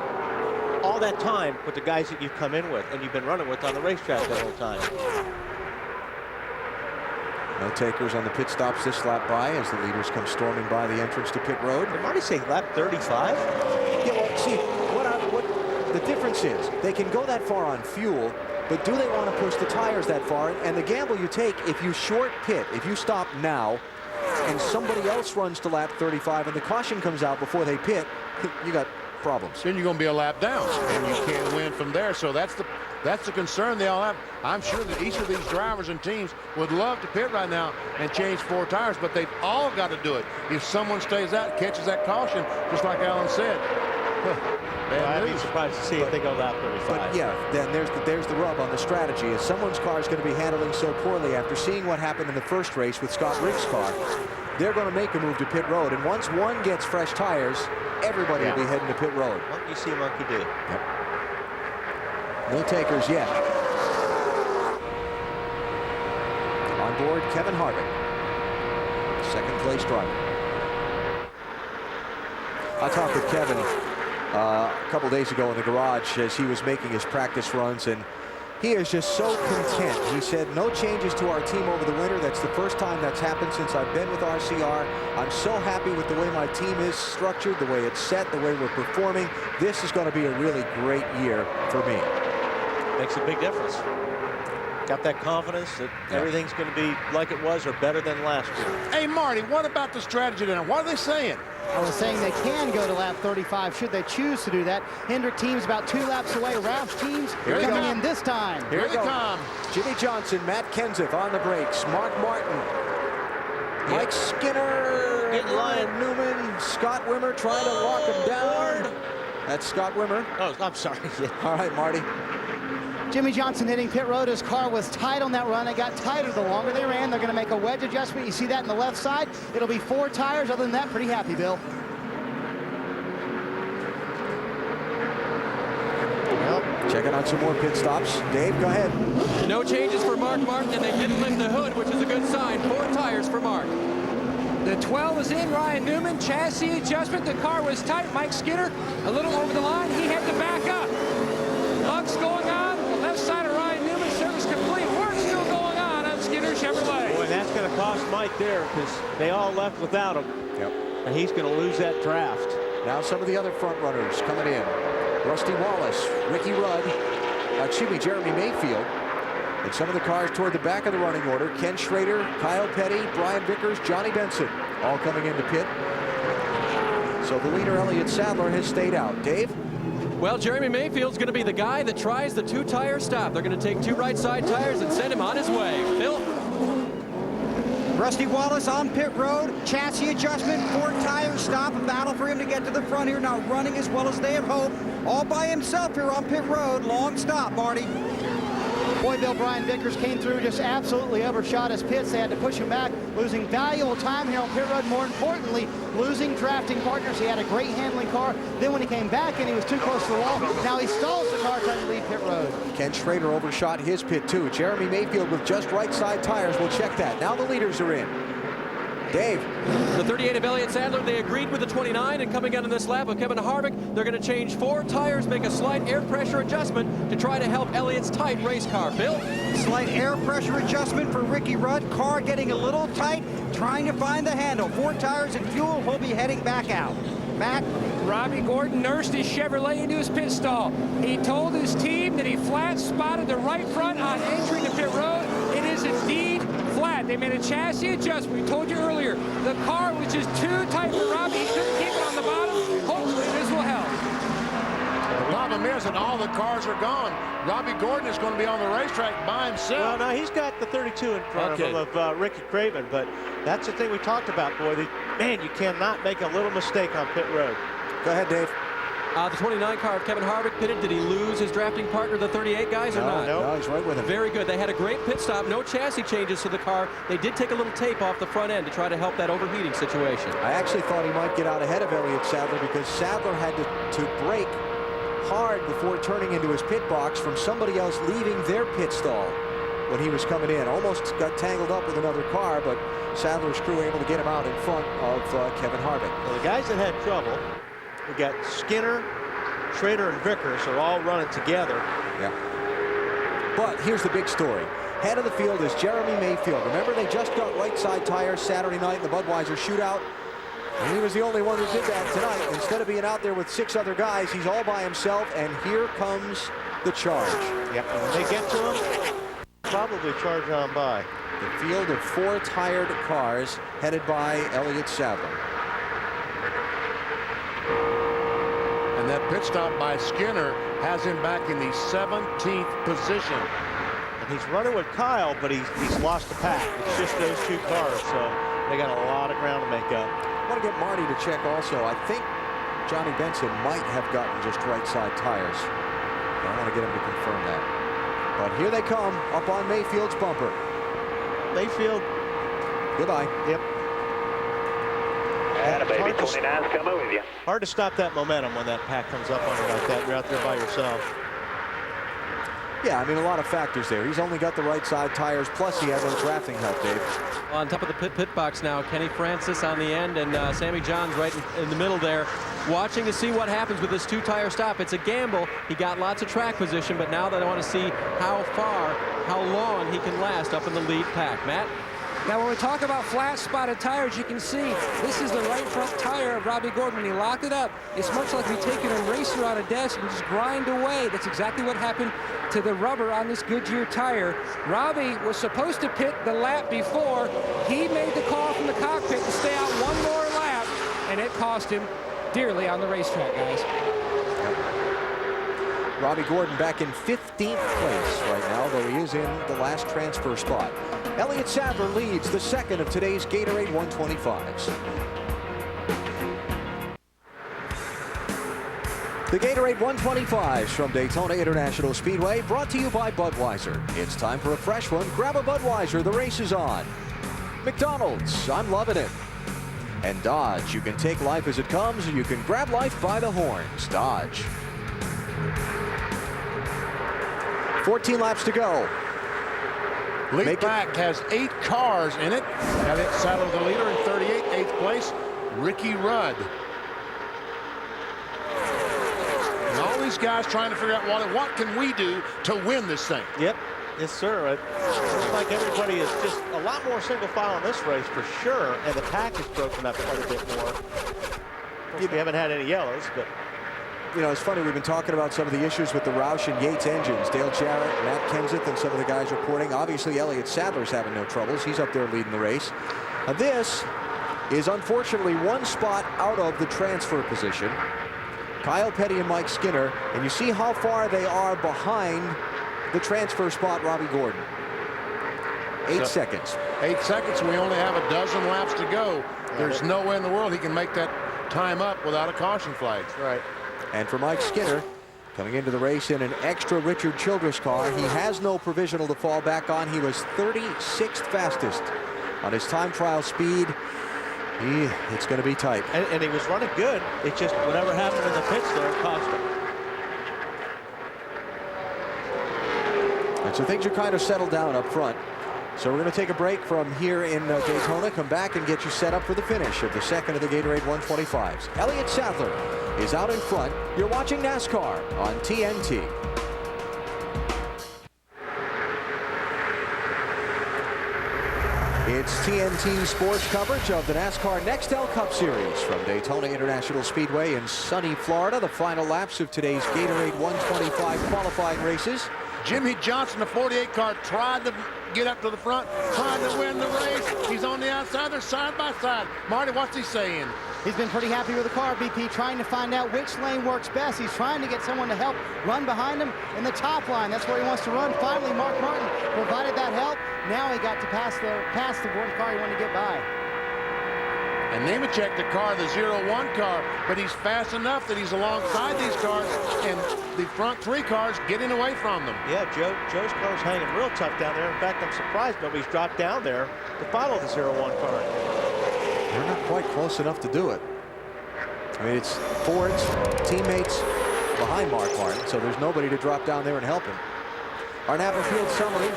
all that time with the guys that you've come in with and you've been running with on the racetrack the whole time. No takers on the pit stops this lap by as the leaders come storming by the entrance to pit road. Did Marty say lap 35? Yeah, well, see, what the difference is, they can go that far on fuel, but do they want to push the tires that far? And the gamble you take, if you short pit, if you stop now, and somebody else runs to lap 35 and the caution comes out before they pit, you got problems. Then you're going to be a lap down, and you can't win from there. So that's the concern they all have. I'm sure that each of these drivers and teams would love to pit right now and change 4 tires, but they've all got to do it. If someone stays out, catches that caution, just like Alan said. I'd be surprised to see if they go lap 35. But yeah, then there's the rub on the strategy. Is someone's car is going to be handling so poorly after seeing what happened in the first race with Scott Rigg's car. They're going to make a move to pit road, and once one gets fresh tires, everybody will be heading to pit road. What do you see Monkey do? Yep. No takers yet. On board, Kevin Harvick, second place driver. I talked with Kevin a couple days ago in the garage as he was making his practice runs, and he is just so content. He said, no changes to our team over the winter. That's the first time that's happened since I've been with RCR. I'm so happy with the way my team is structured, the way it's set, the way we're performing. This is going to be a really great year for me. Makes a big difference. Got that confidence that everything's going to be like it was or better than last year. Hey, Marty, what about the strategy then? What are they saying? I was saying they can go to lap 35 should they choose to do that. Hendrick team's about 2 laps away. Roush team's coming in this time. Here they come. Jimmy Johnson, Matt Kenseth on the brakes. Mark Martin, Mike Skinner, and Ryan Newman. Scott Wimmer trying to lock him down. That's Scott Wimmer. Oh, I'm sorry. All right, Marty. Jimmy Johnson hitting pit road. His car was tight on that run. It got tighter the longer they ran. They're going to make a wedge adjustment. You see that in the left side. It'll be 4 tires. Other than that, pretty happy, Bill. Checking out some more pit stops. Dave, go ahead. No changes for Mark Martin, and they didn't lift the hood, which is a good sign. 4 tires for Mark. The 12 is in. Ryan Newman, chassis adjustment. The car was tight. Mike Skinner, a little over the line. He had to back up. Lugs going on. The left side of Ryan Newman, service complete. Work still going on Skinner Chevrolet. Boy, that's going to cost Mike there because they all left without him. Yep. And he's going to lose that draft. Now some of the other front runners coming in. Rusty Wallace, Ricky Rudd, Jeremy Mayfield. And some of the cars toward the back of the running order. Ken Schrader, Kyle Petty, Brian Vickers, Johnny Benson, all coming into pit. So the leader, Elliott Sadler, has stayed out. Dave? Well, Jeremy Mayfield's going to be the guy that tries the two-tire stop. They're going to take 2 right side tires and send him on his way. Bill? Rusty Wallace on pit road, chassis adjustment, 4 tire stop, a battle for him to get to the front here, not running as well as they had hoped. All by himself here on pit road, long stop, Marty. Boy, Bill, Brian Vickers came through, just absolutely overshot his pits. They had to push him back, losing valuable time here on pit road. More importantly, losing drafting partners. He had a great handling car. Then when he came back and he was too close to the wall, now he stalls the car trying to leave pit road. Ken Schrader overshot his pit too. Jeremy Mayfield with just right side tires. We'll check that. Now the leaders are in. Dave. The 38 of Elliott Sadler, they agreed with the 29, and coming out in this lap of Kevin Harvick, they're going to change 4 tires, make a slight air pressure adjustment to try to help Elliott's tight race car. Bill? Slight air pressure adjustment for Ricky Rudd. Car getting a little tight, trying to find the handle. 4 tires and fuel, he'll be heading back out. Matt? Robbie Gordon nursed his Chevrolet into his pit stall. He told his team that he flat spotted the right front on entering the pit road. It is indeed flat. They made a chassis adjustment. We told you earlier, the car was just too tight for Robbie. He couldn't keep it on the bottom. Hopefully this will help. The problem is that all the cars are gone. Robbie Gordon is going to be on the racetrack by himself. Well, no, he's got the 32 in front of him of Ricky Craven, but that's the thing we talked about, boy. Man, you cannot make a little mistake on pit road. Go ahead, Dave. The 29 car of Kevin Harvick pitted. Did he lose his drafting partner, the 38 guys, or not? No, he's right with him. Very good. They had a great pit stop. No chassis changes to the car. They did take a little tape off the front end to try to help that overheating situation. I actually thought he might get out ahead of Elliott Sadler because Sadler had to brake hard before turning into his pit box from somebody else leaving their pit stall when he was coming in. Almost got tangled up with another car, but Sadler's crew able to get him out in front of Kevin Harvick. Well, the guys that had trouble, we got Skinner, Schrader, and Vickers are all running together. Yeah. But here's the big story. Head of the field is Jeremy Mayfield. Remember, they just got right side tires Saturday night in the Budweiser shootout? And he was the only one who did that tonight. Instead of being out there with 6 other guys, he's all by himself, and here comes the charge. Yep, and when they get to him, probably charge on by. The field of 4 tired cars headed by Elliott Sadler. And that pit stop by Skinner has him back in the 17th position. And he's running with Kyle, but he's lost the pack. It's just those 2 cars, so they got a lot of ground to make up. I want to get Marty to check also. I think Johnny Benson might have gotten just right side tires. I want to get him to confirm that. But here they come up on Mayfield's bumper. Mayfield. Goodbye. Yep. And a baby 29's coming with you. Hard to stop that momentum when that pack comes up on you like that. You're out there by yourself. Yeah, I mean, a lot of factors there. He's only got the right side tires, plus he has no drafting help, Dave. On top of the pit box now, Kenny Francis on the end, and Sammy Johns right in the middle there, watching to see what happens with this 2 tire stop. It's a gamble. He got lots of track position, but now they want to see how long he can last up in the lead pack. Matt? Now, when we talk about flat spotted tires, you can see this is the right front tire of Robbie Gordon. When he locked it up, it's much like we taking a racer on a desk and just grind away. That's exactly what happened to the rubber on this Goodyear tire. Robbie was supposed to pit the lap before. He made the call from the cockpit to stay out 1 more lap, and it cost him dearly on the racetrack, guys. Robbie Gordon back in 15th place right now, though he is in the last transfer spot. Elliott Sadler leads the second of today's Gatorade 125's. The Gatorade 125's from Daytona International Speedway, brought to you by Budweiser. It's time for a fresh one. Grab a Budweiser, the race is on. McDonald's, I'm loving it. And Dodge, you can take life as it comes, or you can grab life by the horns. Dodge. 14 laps to go. Lead pack has 8 cars in it. Elliott Sadler the leader in 38, 8th place. Ricky Rudd. And all these guys trying to figure out what can we do to win this thing. Yep. Yes, sir. It looks like everybody is just a lot more single file in this race for sure, and the pack is broken up quite a bit more. Of course, we haven't had any yellows, but you know, it's funny, we've been talking about some of the issues with the Roush and Yates engines. Dale Jarrett, Matt Kenseth, and some of the guys reporting. Obviously, Elliott Sadler's having no troubles. He's up there leading the race. This is unfortunately one spot out of the transfer position. Kyle Petty and Mike Skinner, and you see how far they are behind the transfer spot, Robbie Gordon. 8 seconds. 8 seconds. We only have a dozen laps to go. There's no way in the world he can make that time up without a caution flag. Right. And for Mike Skinner, coming into the race in an extra Richard Childress car, he has no provisional to fall back on. He was 36th fastest on his time trial speed. It's going to be tight. And he was running good. It's just whatever happened in the pits there cost him. And so things are kind of settled down up front. So we're going to take a break from here in Daytona, come back and get you set up for the finish of the second of the Gatorade 125s. Elliott Sadler is out in front. You're watching NASCAR on TNT. It's TNT sports coverage of the NASCAR NEXTEL Cup Series from Daytona International Speedway in sunny Florida. The final laps of today's Gatorade 125 qualifying races. Jimmy Johnson, the 48 car, tried to get up to the front, trying to win the race. He's on the outside. They're side by side. Marty, what's he saying? He's been pretty happy with the car, BP, trying to find out which lane works best. He's trying to get someone to help run behind him in the top line. That's where he wants to run. Finally, Mark Martin provided that help. Now he got to pass the one car he wanted to get by. And Nemechek, the car, the 0-1 car, but he's fast enough that he's alongside these cars, and the front three cars getting away from them. Yeah, Joe's car's hanging real tough down there. In fact, I'm surprised nobody's dropped down there to follow the 0-1 car. They're not quite close enough to do it. I mean, it's Ford's teammates behind Mark Martin, so there's nobody to drop down there and help him. Our Napa Field summary.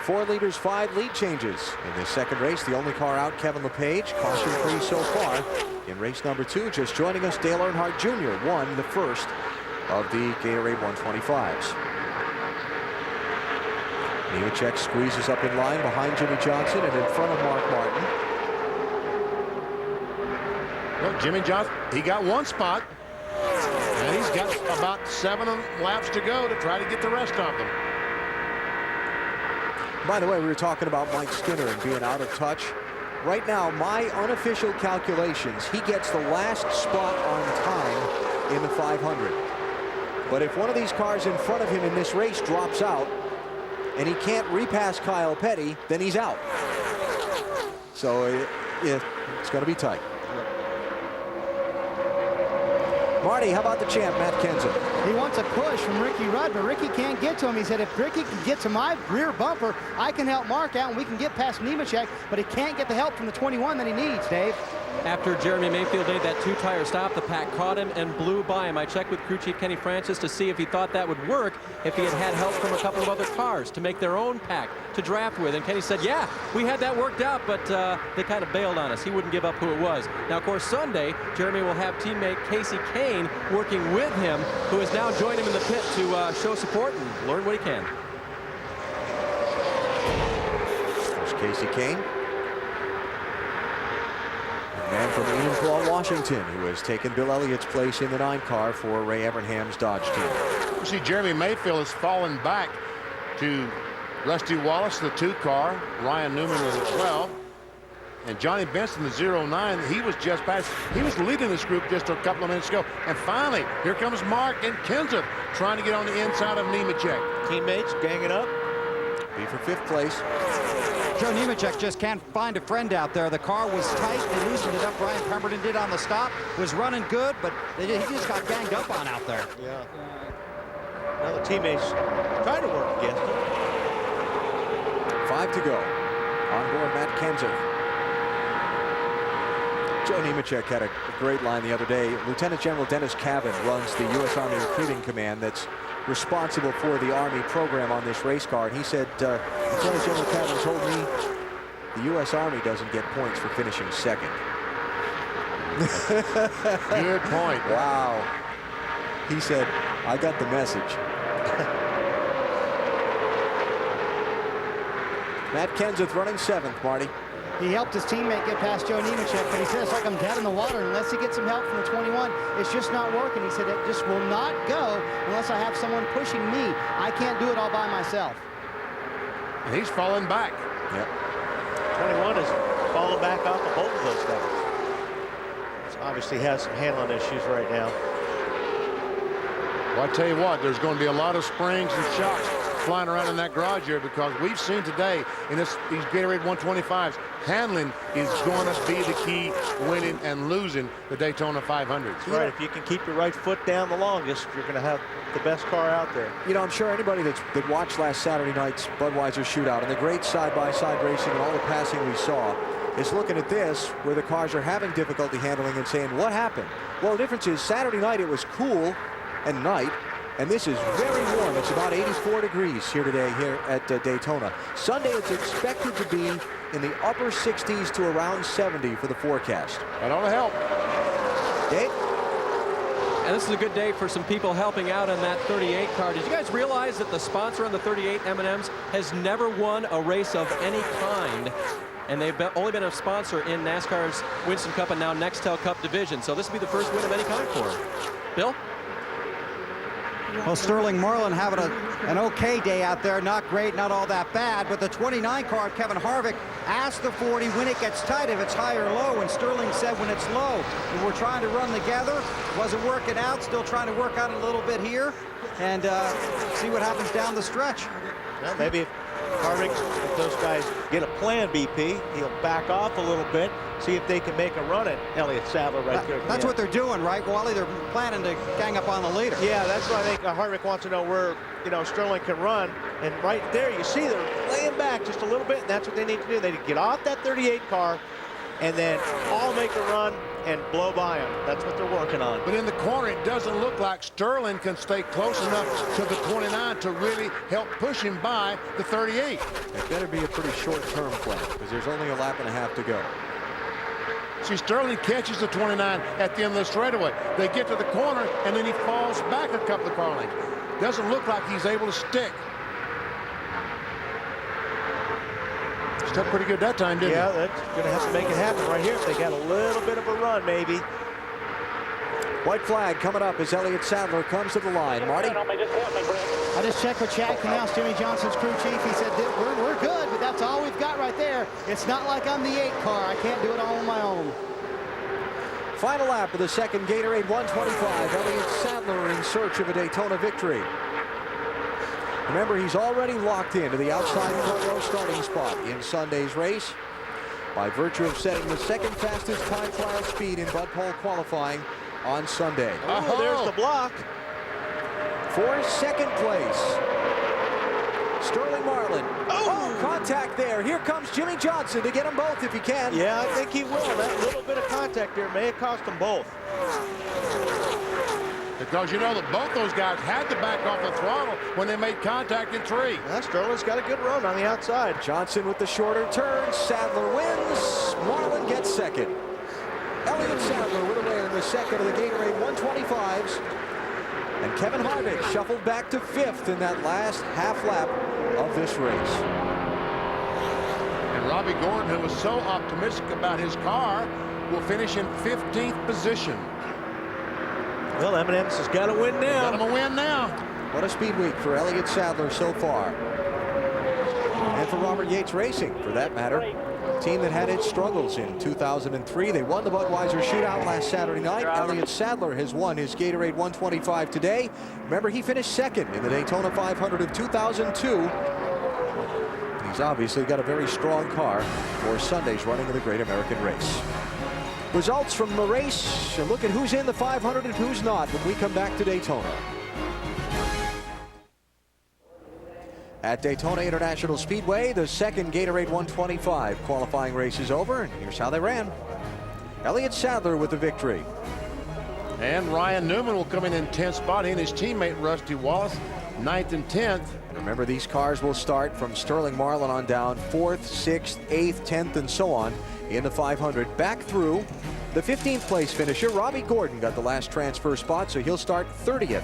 4 leaders, 5 lead changes in this second race. The only car out, Kevin LePage, caution-free so far. In race number 2, just joining us, Dale Earnhardt Jr. won the first of the Gatorade 125s. Nemechek squeezes up in line behind Jimmy Johnson and in front of Mark Martin. Well, Jimmy Johnson, he got one spot, and he's got about 7 laps to go to try to get the rest of them. By the way, we were talking about Mike Skinner and being out of touch. Right now, my unofficial calculations, he gets the last spot on time in the 500. But if one of these cars in front of him in this race drops out and he can't repass Kyle Petty, then he's out. So it's going to be tight. Marty, how about the champ, Matt Kenseth? He wants a push from Ricky Rudd, but Ricky can't get to him. He said, if Ricky can get to my rear bumper, I can help Mark out and we can get past Nemechek, but he can't get the help from the 21 that he needs, Dave. After Jeremy Mayfield made that 2-tire stop, the pack caught him and blew by him. I checked with crew chief Kenny Francis to see if he thought that would work if he had had help from a couple of other cars to make their own pack to draft with. And Kenny said, yeah, we had that worked out, but they kind of bailed on us. He wouldn't give up who it was. Now, of course, Sunday, Jeremy will have teammate Casey Kane working with him, who has now joined him in the pit to show support and learn what he can. There's Casey Kane. Man from Enumclaw, Washington, who has taken Bill Elliott's place in the 9 car for Ray Evernham's Dodge team. You see, Jeremy Mayfield has fallen back to Rusty Wallace, the 2 car, Ryan Newman with the 12, and Johnny Benson, the 09. He was just past. He was leading this group just a couple of minutes ago. And finally, here comes Mark and Kenseth trying to get on the inside of Nemechek. Teammates ganging up. Be for 5th place. Joe Nemechek just can't find a friend out there. The car was tight. They loosened it up. Brian Pemberton did on the stop. Was running good, but he just got ganged up on out there. Yeah. Now the teammates trying to work against him. 5 to go. On board Matt Kenseth. Joe Nemechek had a great line the other day. Lieutenant General Dennis Cavan runs the U.S. Army Recruiting Command that's responsible for the Army program on this race car. And he said, Lieutenant General Cavan told me the U.S. Army doesn't get points for finishing 2nd. Good point. Wow. He said, I got the message. Matt Kenseth running 7th, Marty. He helped his teammate get past Joe Nemechek, but he said it's like I'm dead in the water. Unless he gets some help from the 21, it's just not working. He said it just will not go unless I have someone pushing me. I can't do it all by myself. And he's falling back. Yep. 21 is falling back off of both of stuff. Obviously has some handling issues right now. Well, I tell you what, there's going to be a lot of springs and shocks flying around in that garage here, because we've seen today in these Gatorade 125s, handling is going to be the key winning and losing the Daytona 500s. That's right. If you can keep your right foot down the longest, you're going to have the best car out there. You know, I'm sure anybody that watched last Saturday night's Budweiser shootout and the great side-by-side racing and all the passing we saw is looking at this, where the cars are having difficulty handling, and saying, what happened? Well, the difference is Saturday night it was cool and night, and this is very warm. It's about 84 degrees here today here at Daytona. Sunday it's expected to be in the upper 60s to around 70 for the forecast. That ought to help. Dave? And this is a good day for some people helping out on that 38 car. Did you guys realize that the sponsor on the 38 M&Ms has never won a race of any kind? And they've only been a sponsor in NASCAR's Winston Cup and now NEXTEL Cup division. So this will be the first win of any kind for him. Bill? Well, Sterling Marlin having an okay day out there. Not great, not all that bad. But the 29 car, Kevin Harvick, asked the 40 when it gets tight, if it's high or low. And Sterling said when it's low. And we're trying to run together. Wasn't working out. Still trying to work out a little bit here. And see what happens down the stretch. Well, maybe if Harvick, if those guys get a plan, BP, he'll back off a little bit, see if they can make a run at Elliott Sadler right there. That's what they're doing, right, Wally? They're planning to gang up on the leader. Yeah, that's what I think Harvick wants to know, where, you know, Sterling can run. And right there, you see they're laying back just a little bit, and that's what they need to do. They need to get off that 38 car and then all make a run and blow by him. That's what they're working on. But in the corner, it doesn't look like Sterling can stay close enough to the 29 to really help push him by the 38. It better be a pretty short-term plan, because there's only a lap and a half to go. See, Sterling catches the 29 at the end of the straightaway. They get to the corner, and then he falls back a couple of car lengths. Doesn't look like he's able to stick. Stuck pretty good that time, didn't he? Yeah, that's going to have to make it happen right here if they got a little bit of a run, maybe. White flag coming up as Elliott Sadler comes to the line. Marty? I just checked with Chad Canals, Jimmy Johnson's crew chief. He said, we're good, but that's all we've got right there. It's not like I'm the 8 car. I can't do it all on my own. Final lap of the second Gatorade 125. Elliott Sadler in search of a Daytona victory. Remember, he's already locked into the outside front row starting spot in Sunday's race by virtue of setting the second fastest time trial speed in Bud Pole qualifying on Sunday. Oh, there's the block. For second place, Sterling Marlin. Oh, contact there. Here comes Jimmy Johnson to get them both if he can. Yeah, I think he will. That little bit of contact there may have cost them both. Because you know that both those guys had to back off the throttle when they made contact in 3. Sterling's got a good run on the outside. Johnson with the shorter turn. Sadler wins. Marlin gets second. Elliott Sadler with a win in the second of the Gatorade 125s. And Kevin Harvick shuffled back to 5th in that last half lap of this race. And Robbie Gordon, who was so optimistic about his car, will finish in 15th position. Well, M&M's has got to win now. Got him a win now. What a speed week for Elliott Sadler so far. And for Robert Yates Racing, for that matter. A team that had its struggles in 2003. They won the Budweiser shootout last Saturday night. Elliott Sadler has won his Gatorade 125 today. Remember, he finished second in the Daytona 500 of 2002. He's obviously got a very strong car for Sunday's running of the Great American Race. Results from the race, and look at who's in the 500 and who's not when we come back to Daytona. At Daytona International Speedway, the second Gatorade 125 qualifying race is over, and here's how they ran. Elliott Sadler with the victory. And Ryan Newman will come in 10th spot. He and his teammate Rusty Wallace, 9th and 10th. Remember, these cars will start from Sterling Marlin on down, 4th, 6th, 8th, 10th, and so on in the 500. Back through the 15th place finisher, Robbie Gordon, got the last transfer spot, so he'll start 30th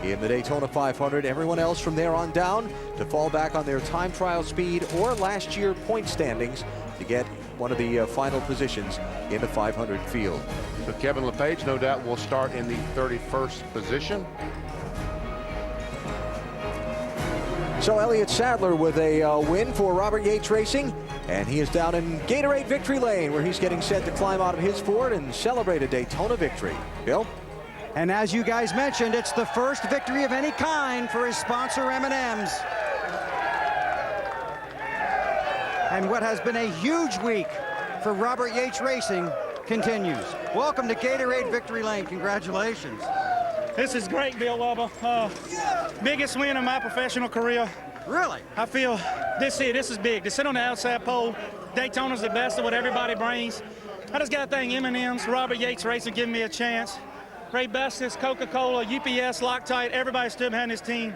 in the Daytona 500. Everyone else from there on down to fall back on their time trial speed or last year point standings to get one of the final positions in the 500 field. So Kevin LePage, no doubt, will start in the 31st position. So Elliott Sadler with a win for Robert Yates Racing. And he is down in Gatorade Victory Lane, where he's getting set to climb out of his Ford and celebrate a Daytona victory. Bill? And as you guys mentioned, it's the first victory of any kind for his sponsor, M&M's. And what has been a huge week for Robert Yates Racing continues. Welcome to Gatorade Victory Lane. Congratulations. This is great, Bill Wubba. Biggest win of my professional career. Really? I feel this is big. To sit on the outside pole, Daytona's the best of what everybody brings. I just got to thank M&M's, Robert Yates Racing giving me a chance. Ray Bustis, Coca-Cola, UPS, Loctite, everybody stood behind this team.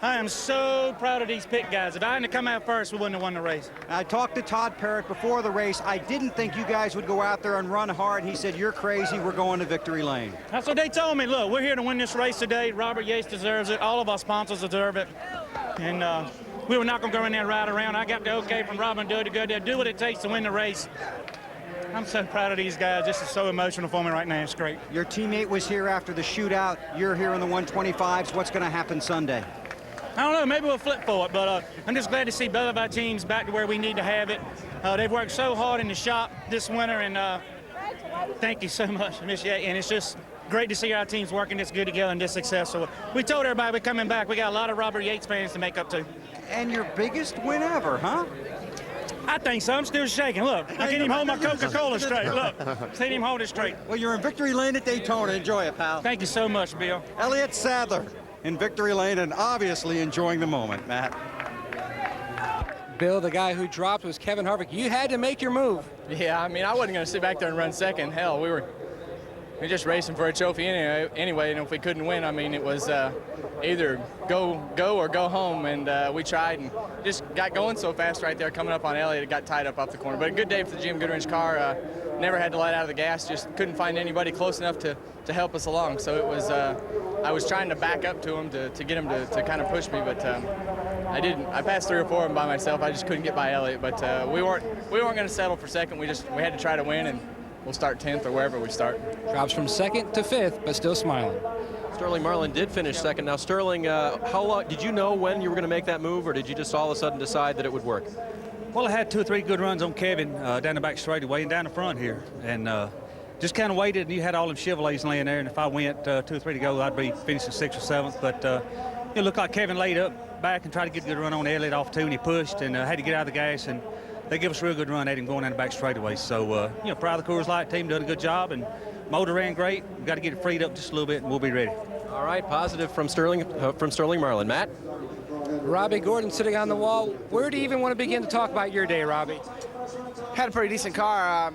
I am so proud of these pit guys. If I hadn't come out first, we wouldn't have won the race. I talked to Todd Parrott before the race. I didn't think you guys would go out there and run hard. He said, you're crazy, we're going to victory lane. That's what they told me. Look, we're here to win this race today. Robert Yates deserves it. All of our sponsors deserve it. And we were not going to go in there and ride around. I got the okay from Robin Doe to go there, do what it takes to win the race. I'm so proud of these guys. This is so emotional for me right now. It's great. Your teammate was here after the shootout. You're here in the 125s. What's going to happen Sunday? I don't know. Maybe we'll flip for it, but I'm just glad to see both of our teams back to where we need to have it. They've worked so hard in the shop this winter, and thank you so much, Miss Yates. And it's just great to see our teams working this good together and this successful. We told everybody we're coming back. We got a lot of Robert Yates fans to make up to. And your biggest win ever, huh? I think so. I'm still shaking. Look, I can't even hold my Coca-Cola straight. Look, can't even hold it straight. Well, you're in victory lane at Daytona. Enjoy it, pal. Thank you so much, Bill. Elliott Sadler in victory lane and obviously enjoying the moment, Matt. Bill, the guy who dropped was Kevin Harvick. You had to make your move. Yeah, I mean, I wasn't going to sit back there and run second. Hell, we were just racing for a trophy anyway, and if we couldn't win, I mean, it was either go or go home, and we tried and just got going so fast right there coming up on Elliott. It got tied up off the corner. But a good day for the Jim Goodwrench car. Never had to let out of the gas, just couldn't find anybody close enough to help us along. So it was, I was trying to back up to him to get him to kind of push me, but I didn't. I passed 3 or 4 of them by myself. I just couldn't get by Elliott, but we weren't going to settle for second. We had to try to win, and we'll start 10th or wherever we start. Drops from 2nd to 5th, but still smiling. Sterling Marlin did finish 2nd. Now, Sterling, how long did you know when you were going to make that move, or did you just all of a sudden decide that it would work? Well, I had 2 or 3 good runs on Kevin down the back straightaway and down the front here, and just kind of waited, and you had all them Chevrolets laying there, and if I went 2 or 3 to go, I'd be finishing 6th or 7th, but it looked like Kevin laid up back and tried to get a good run on Elliott off too, and he pushed and had to get out of the gas, and they give us a real good run at him going down the back straightaway. So, proud of the Coors Light team, done a good job, and motor ran great. We've got to get it freed up just a little bit, and we'll be ready. All right, positive from Sterling Marlin. Matt? Robbie Gordon sitting on the wall. Where do you even want to begin to talk about your day, Robbie? Had a pretty decent car.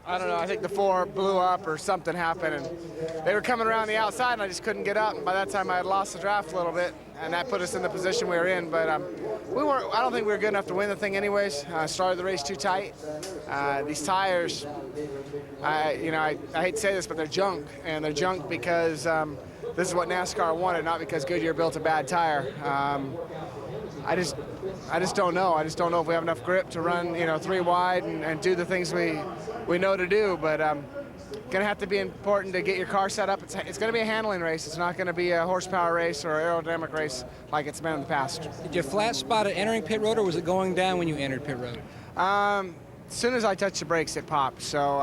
I don't know, I think the 4 blew up or something happened, and they were coming around the outside, and I just couldn't get up. And by that time, I had lost the draft a little bit, and that put us in the position we were in. But I don't think we were good enough to win the thing anyways. Started the race too tight. These tires, I hate to say this, but they're junk, and they're junk because this is what NASCAR wanted, not because Goodyear built a bad tire. I just don't know. I just don't know if we have enough grip to run, 3 wide and do the things we know to do. But going to have to be important to get your car set up. It's going to be a handling race. It's not going to be a horsepower race or aerodynamic race like it's been in the past. Did you flat spot it entering pit road, or was it going down when you entered pit road? As soon as I touched the brakes, it popped. So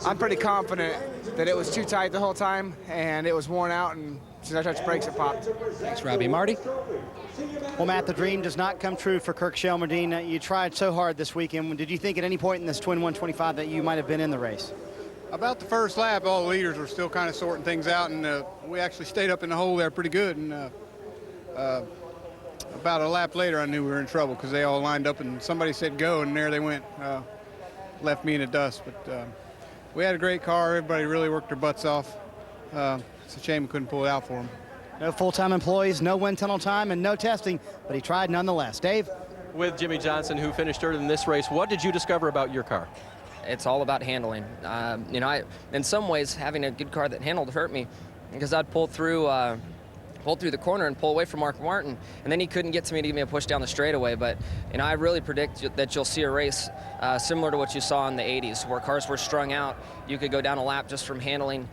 I'm pretty confident that it was too tight the whole time, and it was worn out, and as soon as I touched the brakes, it popped. Thanks, Robbie. Marty? Well, Matt, the dream does not come true for Kirk Shelmerdine. You tried so hard this weekend. Did you think at any point in this Twin 125 that you might have been in the race? About the first lap, all the leaders were still kind of sorting things out, and we actually stayed up in the hole there pretty good. And about a lap later, I knew we were in trouble because they all lined up, and somebody said go, and there they went. Left me in the dust. But we had a great car. Everybody really worked their butts off. It's a shame we couldn't pull it out for them. No full-time employees, no wind tunnel time, and no testing, but he tried nonetheless. Dave? With Jimmy Johnson, who finished 3rd in this race, what did you discover about your car? It's all about handling. In some ways, having a good car that handled hurt me because I'd pull through the corner and pull away from Mark Martin, and then he couldn't get to me to give me a push down the straightaway. But I really predict that you'll see a race similar to what you saw in the 80s, where cars were strung out. You could go down a lap just from handling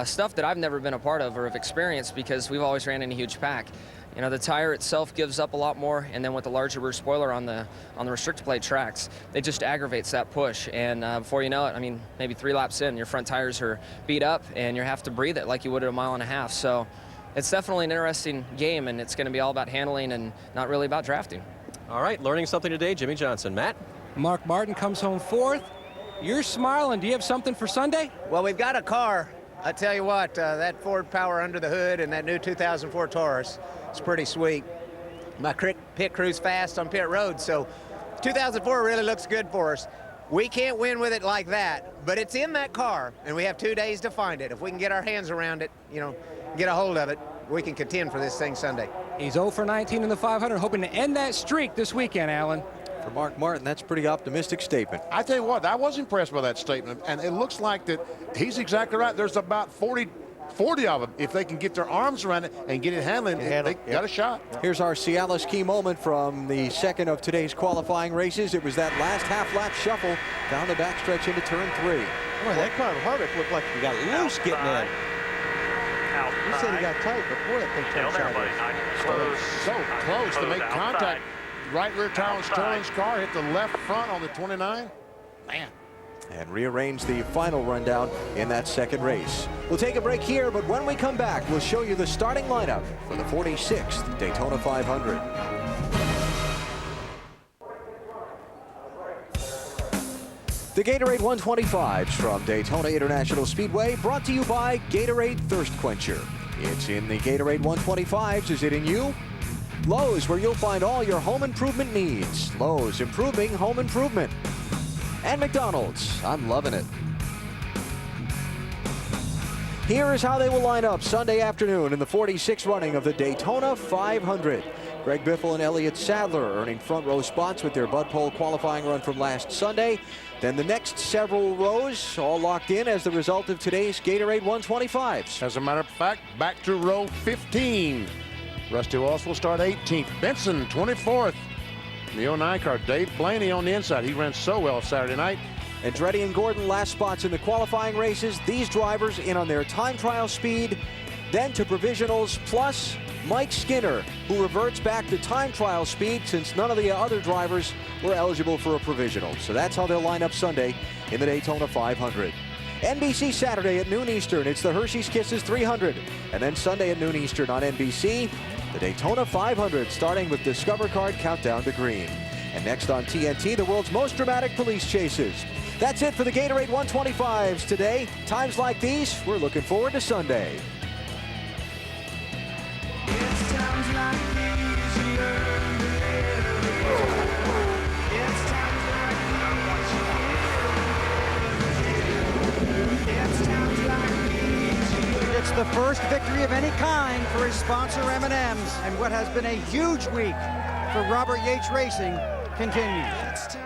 stuff that I've never been a part of or have experienced because we've always ran in a huge pack. You know, the tire itself gives up a lot more, and then with the larger rear spoiler on the restrictor plate tracks, it just aggravates that push. And before you know it, I mean, maybe 3 laps in, your front tires are beat up, and you have to breathe it like you would at 1.5 miles. So it's definitely an interesting game, and it's going to be all about handling and not really about drafting. All right, learning something today, Jimmy Johnson. Matt? Mark Martin comes home 4th. You're smiling. Do you have something for Sunday? Well, we've got a car. I tell you what, that Ford Power under the hood and that new 2004 Taurus, it's pretty sweet. My pit crew's fast on pit road, so 2004 really looks good for us. We can't win with it like that, but it's in that car, and we have 2 days to find it. If we can get our hands around it, you know, get a hold of it, we can contend for this thing Sunday. He's 0 for 19 in the 500, hoping to end that streak this weekend, Alan. For Mark Martin, that's a pretty optimistic statement. I tell you what, I was impressed by that statement, and it looks like that he's exactly right. There's about 40 of them. If they can get their arms around it and get it handling, they got a shot. Here's our Cialis key moment from the second of today's qualifying races. It was that last half-lap shuffle down the backstretch into turn 3. Boy, that car of Harvick looked like he got loose getting in. You said he got tight, but boy, that thing turned sideways. So close to make contact. Right rear tire on Sterling's car, hit the left front on the 29. Man. And rearrange the final rundown in that second race. We'll take a break here, but when we come back, we'll show you the starting lineup for the 46th Daytona 500. The Gatorade 125's from Daytona International Speedway, brought to you by Gatorade Thirst Quencher. It's in the Gatorade 125's. Is it in you? Lowe's, where you'll find all your home improvement needs. Lowe's, improving home improvement. And McDonald's, I'm loving it. Here is how they will line up Sunday afternoon in the 46th running of the Daytona 500. Greg Biffle and Elliott Sadler earning front row spots with their Bud Pole qualifying run from last Sunday. Then the next several rows all locked in as the result of today's Gatorade 125's. As a matter of fact, back to row 15. Rusty Walsh will start 18th. Benson, 24th. The 09 car, Dave Blaney on the inside. He ran so well Saturday night. Andretti and Gordon last spots in the qualifying races. These drivers in on their time trial speed. Then to provisionals, plus Mike Skinner, who reverts back to time trial speed since none of the other drivers were eligible for a provisional. So that's how they'll line up Sunday in the Daytona 500. NBC Saturday at noon Eastern, it's the Hershey's Kisses 300. And then Sunday at noon Eastern on NBC, the Daytona 500, starting with Discover Card Countdown to Green. And next on TNT, the world's most dramatic police chases. That's it for the Gatorade 125's today. Times like these, we're looking forward to Sunday. It's times like these you learn to live. It's times like these. It's times like these. It's the first victory of any kind for his sponsor M&M's, and what has been a huge week for Robert Yates Racing continues.